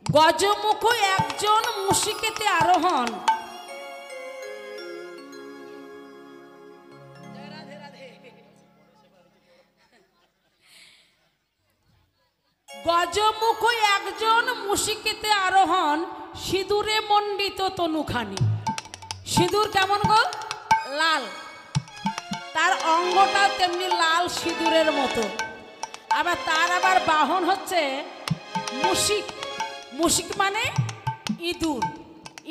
গজমুখ একজন মুশিকেতে আরোহণ, গজমুখ একজন মুশিকেতে আরোহণ, সিঁদুরে মণ্ডিত তনুখানি। সিঁদুর কেমন গো? লাল, তার অঙ্গটা তেমনি লাল সিঁদুরের মতো। আবার তার আবার বাহন হচ্ছে মুশিক। মুশিক মানে ইঁদুর,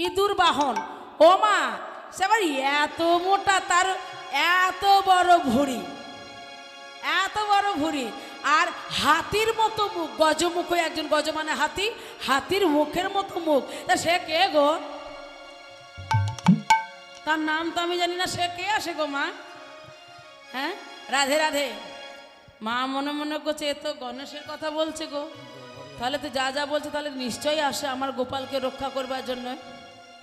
ইঁদুর বাহন। ও মা, সে আবার এত মোটা, তার এত বড় ভুঁড়ি, এত বড় ভুঁড়ি। আর হাতির মতো মুখ, গজমুখ, একজন গজ মানে হাতি, হাতির মুখের মতো মুখ। তা সে কে গো? তার নাম তো আমি জানি না, সে কে আসে গো মা? হ্যাঁ, রাধে রাধে। মা মনে মনে করছে এ তো গণেশের কথা বলছে গো, তাহলে তো যা যা বলছে তাহলে নিশ্চয়ই আসে আমার গোপালকে রক্ষা করবার জন্য।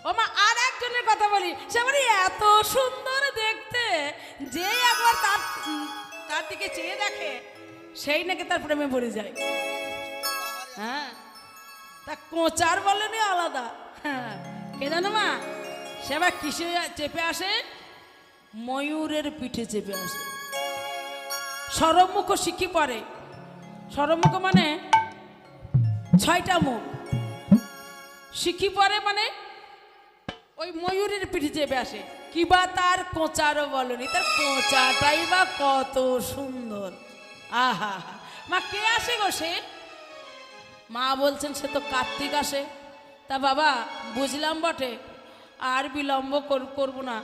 ও মা, আর একজনের কথা বলি, সে মানে এত সুন্দর দেখতে, যে একবার তার দিকে চেয়ে দেখে সেই নাকি তার প্রেমে পড়ে যায়। হ্যাঁ, তা কোচার বলেনি আলাদা। হ্যাঁ, কে জানো মা? সে আবার কিসে চেপে আসে? ময়ূরের পিঠে চেপে আসে। সরমুখ শিখি পরে। সরমুখ মানে 6টা মুখ, শিখি পরে মানে ওই ময়ূরের পিঠে চেপে আসে। কিবা তার কোচারও বলনি, তার কোচাটাই বা কত সুন্দর। আহা, মা কে আসে গো সে? মা বলছেন সে তো কার্তিক আসে। তা বাবা বুঝলাম বটে, আর বিলম্ব করব না,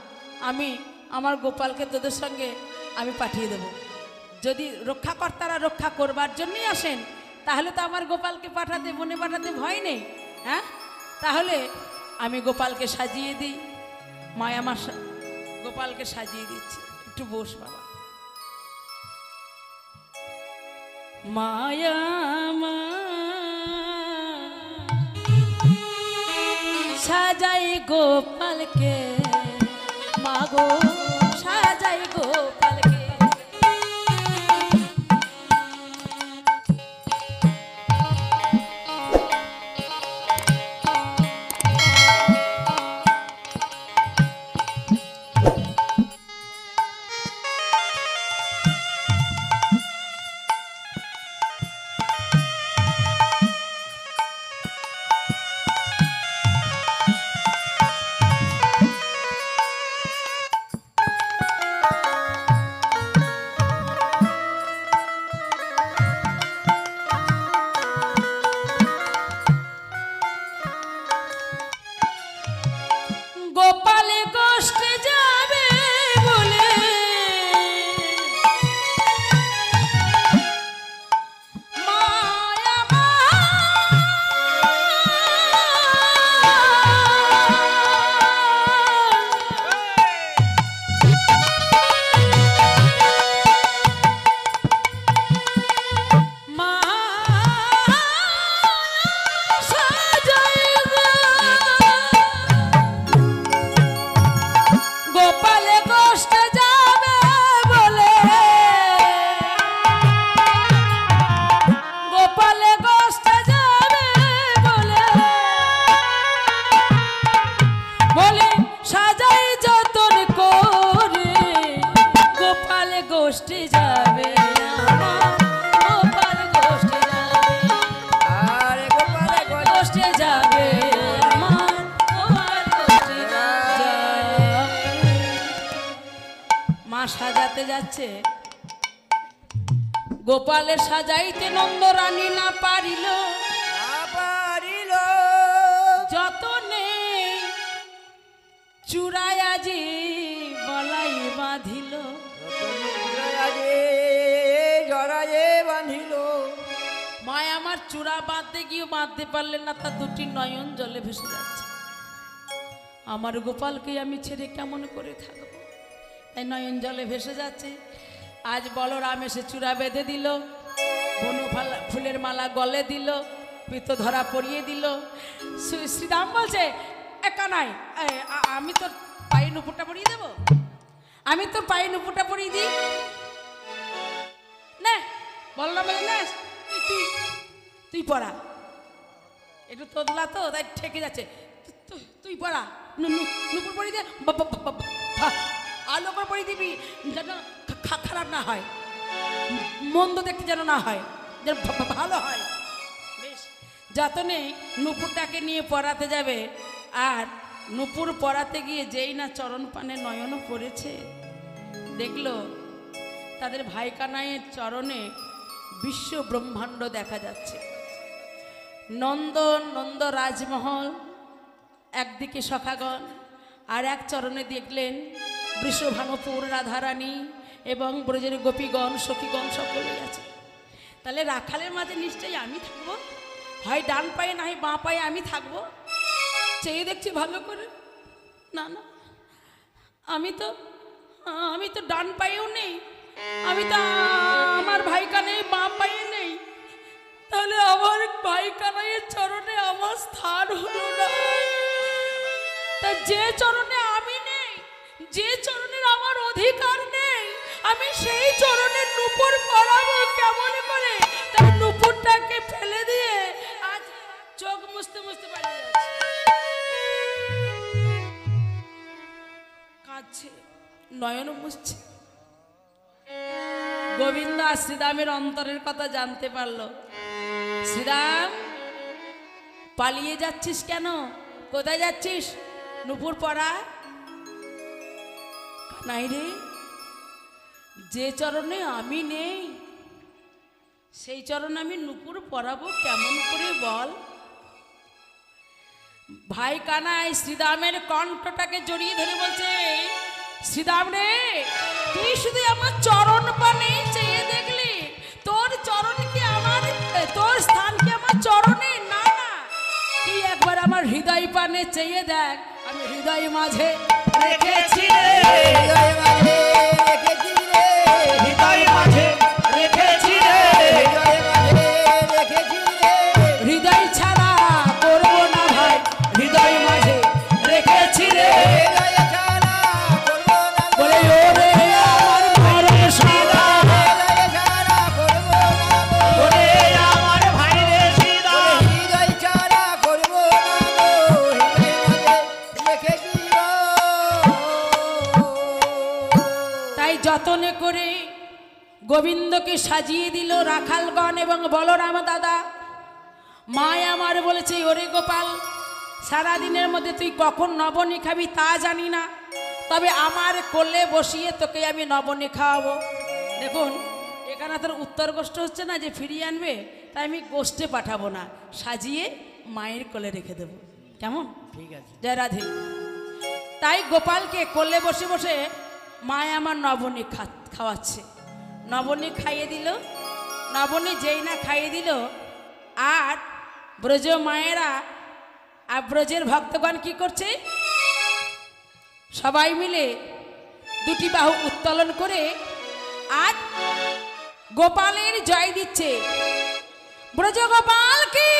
আমি আমার গোপালকে তোদের সঙ্গে আমি পাঠিয়ে দেব। যদি রক্ষাকর্তারা রক্ষা করবার জন্যই আসেন তাহলে তো আমার গোপালকে পাঠাতে, বনে পাঠাতে ভয় নেই। হ্যাঁ, তাহলে আমি গোপালকে সাজিয়ে দিই। মায়া আমার গোপালকে সাজিয়ে দিচ্ছি, একটু বস বাবা। মায়া সাজাই গোপালকে, মাগো সাজাই গোপালকে। গোপালে গোষ্ঠে যাবে বলে মায়া গোপালে গোষ্ঠে যাবে বলে, গোপালে গোষ্ঠে যাবে বলে, বলে সাজাই যতন করে গোপালে গোষ্ঠে যাবে। গোপাল গোষ্ঠে যাবে, আরে গোপালে গোষ্ঠে যাবে আমার, গোপাল গোষ্ঠে যাবে। মা সাজাতে যাচ্ছে, গোপালে সাজাইতে নন্দ রানী না পারিল, না পারিল, যতনে চূড়ায় আজি বলাই বাঁধিল। জড়ায়ে বাঁধিল। মায় আমার চূড়া বাঁধতে গিয়ে বাঁধতে পারলেন না, তার দুটি নয়ন জলে ভেসে যাচ্ছে। আমার গোপালকে আমি ছেড়ে কেমন করে থাকবো, তাই নয়ন জলে ভেসে যাচ্ছে। আজ বলরাম এসে চূড়া বেঁধে দিল, বন ফুলের মালা গলে দিল, পিত ধরা পরিয়ে দিল। শ্রীরাম বলছে, একা নাই, আমি তোর পায়ে নুপুরটা পরিয়ে দেবো, আমি তোর পায়ে নুপুরটা পরিয়ে দিই। না, বলরাম বলে না, তুই তুই পড়া, একটু তোদলা তো তাই ঠেকে যাচ্ছে, তুই পড়া, নুপুর পরিয়ে দে, আলো করে পরিয়ে দিবি যেন খারাপ না হয়, মন্দ দেখতে যেন না হয়, যেন ভালো হয়। বেশ, যতনে নুপুরটাকে নিয়ে পড়াতে যাবে, আর নুপুর পড়াতে গিয়ে যেই না চরণ পানে নয়নও পড়েছে, দেখলো তাদের ভাই কানাইয়ের চরণে বিশ্ব ব্রহ্মাণ্ড দেখা যাচ্ছে। নন্দ রাজমহল একদিকে সখাগণ, আর এক চরণে দেখলেন বৃষভানুপুর রাধারানী এবং ব্রজের গোপীগণ সখীগণ সকলেই আছে। তাহলে রাখালের মাঝে নিশ্চয়ই আমি থাকবো, হয় ডান পায়ে না হয় বাঁ পায়ে আমি থাকবো। চেয়ে দেখছি ভালো করে, না না, আমি তো ডান পায়েও নেই, আমি তো আমার ভাই কানাই বাঁ পায়ে নেই। তাহলে আমার ভাই কানাইয়ের চরণে আমার স্থান হলো না। তা যে চরণে আমি নেই, যে চরণের আমার অধিকার নেই, আমি সেই চরণের নূপুর পরাবো কেমন করে? তার নূপুরটাকে ফেলে দিয়ে আজ চোখ মুছতে মুছতে পালিয়ে যাচ্ছে, কাঁদছে, নয়ন মুছছে। গোবিন্দ আর শ্রীরামের অন্তরের কথা জানতে পারলো। শ্রীরাম, পালিয়ে যাচ্ছিস কেন? কোথায় যাচ্ছিস? নূপুর পরা। নাই রে, যে চরণে আমি নেই সেই চরণে আমি নূপুর পরাবো কেমন করে বল? ভাই কানাই শ্রীরামের কণ্ঠটাকে জড়িয়ে ধরে বলছে, শ্রীরাম রে, তুই শুধু আমার চরণ পানে চেয়ে দেখলি, তোর চরণ কি আমার, তোর স্থান কি আমার চরণে? না না, তুই একবার আমার হৃদয় পানে চেয়ে দেখ, আমি হৃদয় মাঝে রেখেছি রে, হৃদয় মাঝে রেখেছি রে, হৃদয় মাঝে রেখেছি রে, হৃদয় মাঝে রেখেছি রে, হৃদয় ছাড়া করবো না ভাই, হৃদয় মাঝে রেখেছি রে, হৃদয় ছাড়া করবো না বলে ওরে আমার মরণ সাদা, হৃদয় ছাড়া করবো না ওরে আমার ভাই রে শ্রীরাম, হৃদয় ছাড়া করবো না হৃদয় মাঝে রেখেছি রে। তাই যতনে করে গোবিন্দকে সাজিয়ে দিল রাখালগণ এবং বলরাম দাদা। মায় আমার বলেছে, ওরে গোপাল, সারাদিনের মধ্যে তুই কখন নবনী খাবি তা জানি না, তবে আমার কোলে বসিয়ে তোকে আমি নবনী খাওয়াবো। দেখুন, এখানে তোর উত্তর গোষ্ঠ হচ্ছে না যে ফিরিয়ে আনবে, তাই আমি গোষ্ঠে পাঠাবো না, সাজিয়ে মায়ের কোলে রেখে দেবো। কেমন? ঠিক আছে। জয় রাধে। তাই গোপালকে কোলে বসে বসে মায় আমার নবনী খাওয়াচ্ছে। নবনী খাইয়ে দিল। নবনী যেই না খাইয়ে দিল, আর ব্রজ মায়েরা আর ব্রজের ভক্তগণ কি করছে? সবাই মিলে দুটি বাহু উত্তোলন করে আর গোপালের জয় দিচ্ছে। ব্রজ গোপাল কি,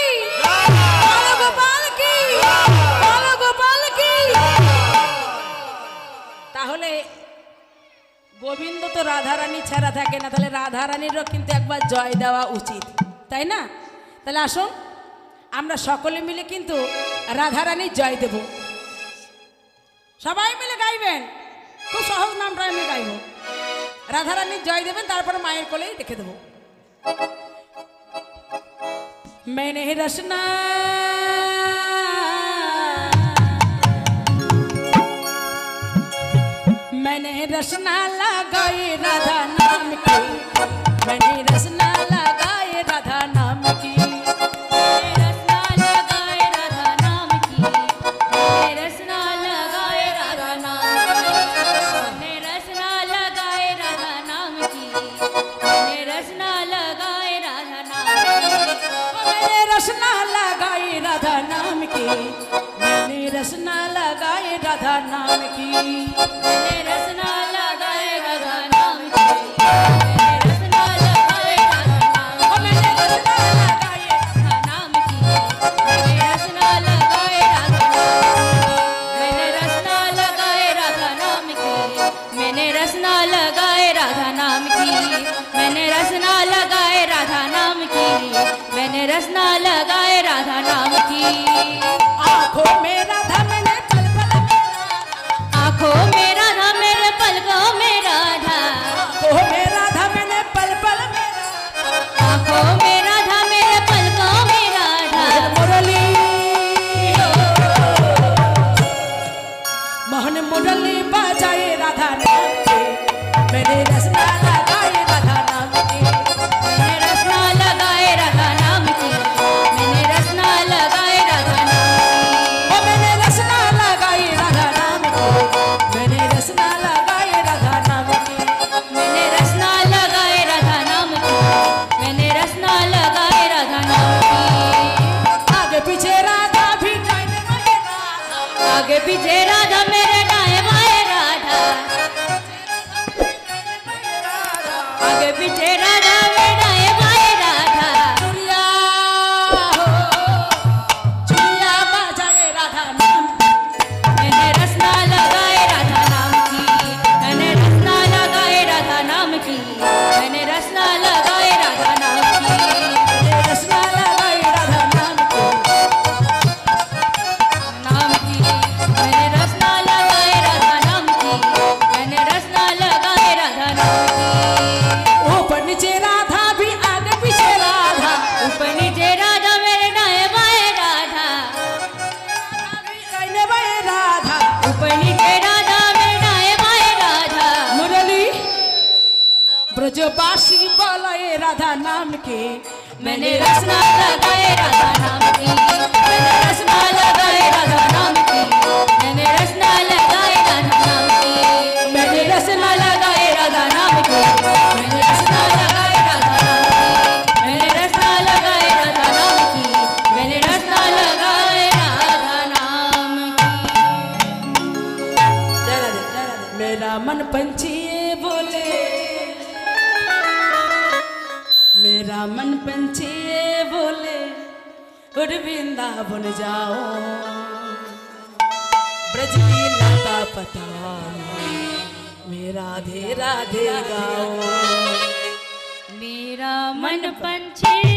বলো গোপাল কি, বলো গোপাল কি। তাহলে গোবিন্দ তো রাধারানী ছাড়া থাকে না, তাহলে রাধারানীরও কিন্তু একবার জয় দেওয়া উচিত, তাই না? তাহলে আসুন আমরা সকলে মিলে কিন্তু রাধারানীর জয় দেব। সবাই মিলে গাইবেন, খুব সহজ নামটা আমি গাইব। রাধারানীর জয় দেবেন, তারপরে মায়ের কোলেই রেখে দেব। मैंने रसना मैंने रसना लगाए राधा नाम की, मैंने रसना लगाए राधा नाम की, रसना लगाए राधा नाम की, रसना लगाए राधा नाम की, रसना लगाए राधा नाम की, रसना लगाए राधा नाम की, मैंने रसना लगाए राधा नाम की, मैंने रसना लगाए राधा नाम की, रसना लगाए राधा नाम की, मैंने रसना लगाए राधा नाम की, रसना लगाए राधा नाम की, मैंने रसना लगाए राधा नाम की, मैंने रसना लगाए राधा नाम की, मैंने रसना लगाए राधा नाम की। आँखों में राधा मैंने पल पल में राधा, आँखों में राधा मेरे पलकों में राधा, आँखों में राधा मैंने पल पल में राधा, आँखों में राधा मेरे पलकों में राधा, मुरली मोहन मुरली बजाए राधा नाम की, मैंने रसना लगाए राधा नाम की, मैंने रसना लगाए राधा नाम की, मैंने रसना लगाए राधा नाम की, मैंने रसना नीचे राधा में दाएं बाएं राधा चुरिया हो चुरिया बजाए राधा नाम मैंने रसना लगाए राधा नाम की मैंने रसना लगाए राधा नाम की मैंने रसना लगाए राधा नाम की रसना लगाई राधा नाम को नाम की मैंने रसना लगाए राधा नाम की मैंने रसना लगाए राधा नाम की ऊपर नीचे राधा भी आगे पीछे राधा ऊपर नीचे राधा मेरे दाएं बाएं राधा कहने वाले राधा ऊपर नीचे राधा मेरे दाएं बाएं राधा मुरली ब्रजवासी बोलाए राधा नाम के मैंने रसना लगाए राधा नाम की मैंने रसना लगाए राधा नाम की मैंने रसना लगाए राधा नाम की मैंने रसना लगाए राधा नाम की मैंने रसना लगाए राधा नाम की मैंने रसना लगाए राधा नाम की मैंने रसना लगाए राधा नाम की मेरा मन पंछी बोले मेरा मन पंछी बोले उड़ वृंदावन जाओ ब्रज की लता पता मेरा राधे राधे गाओ मेरा मन पंछी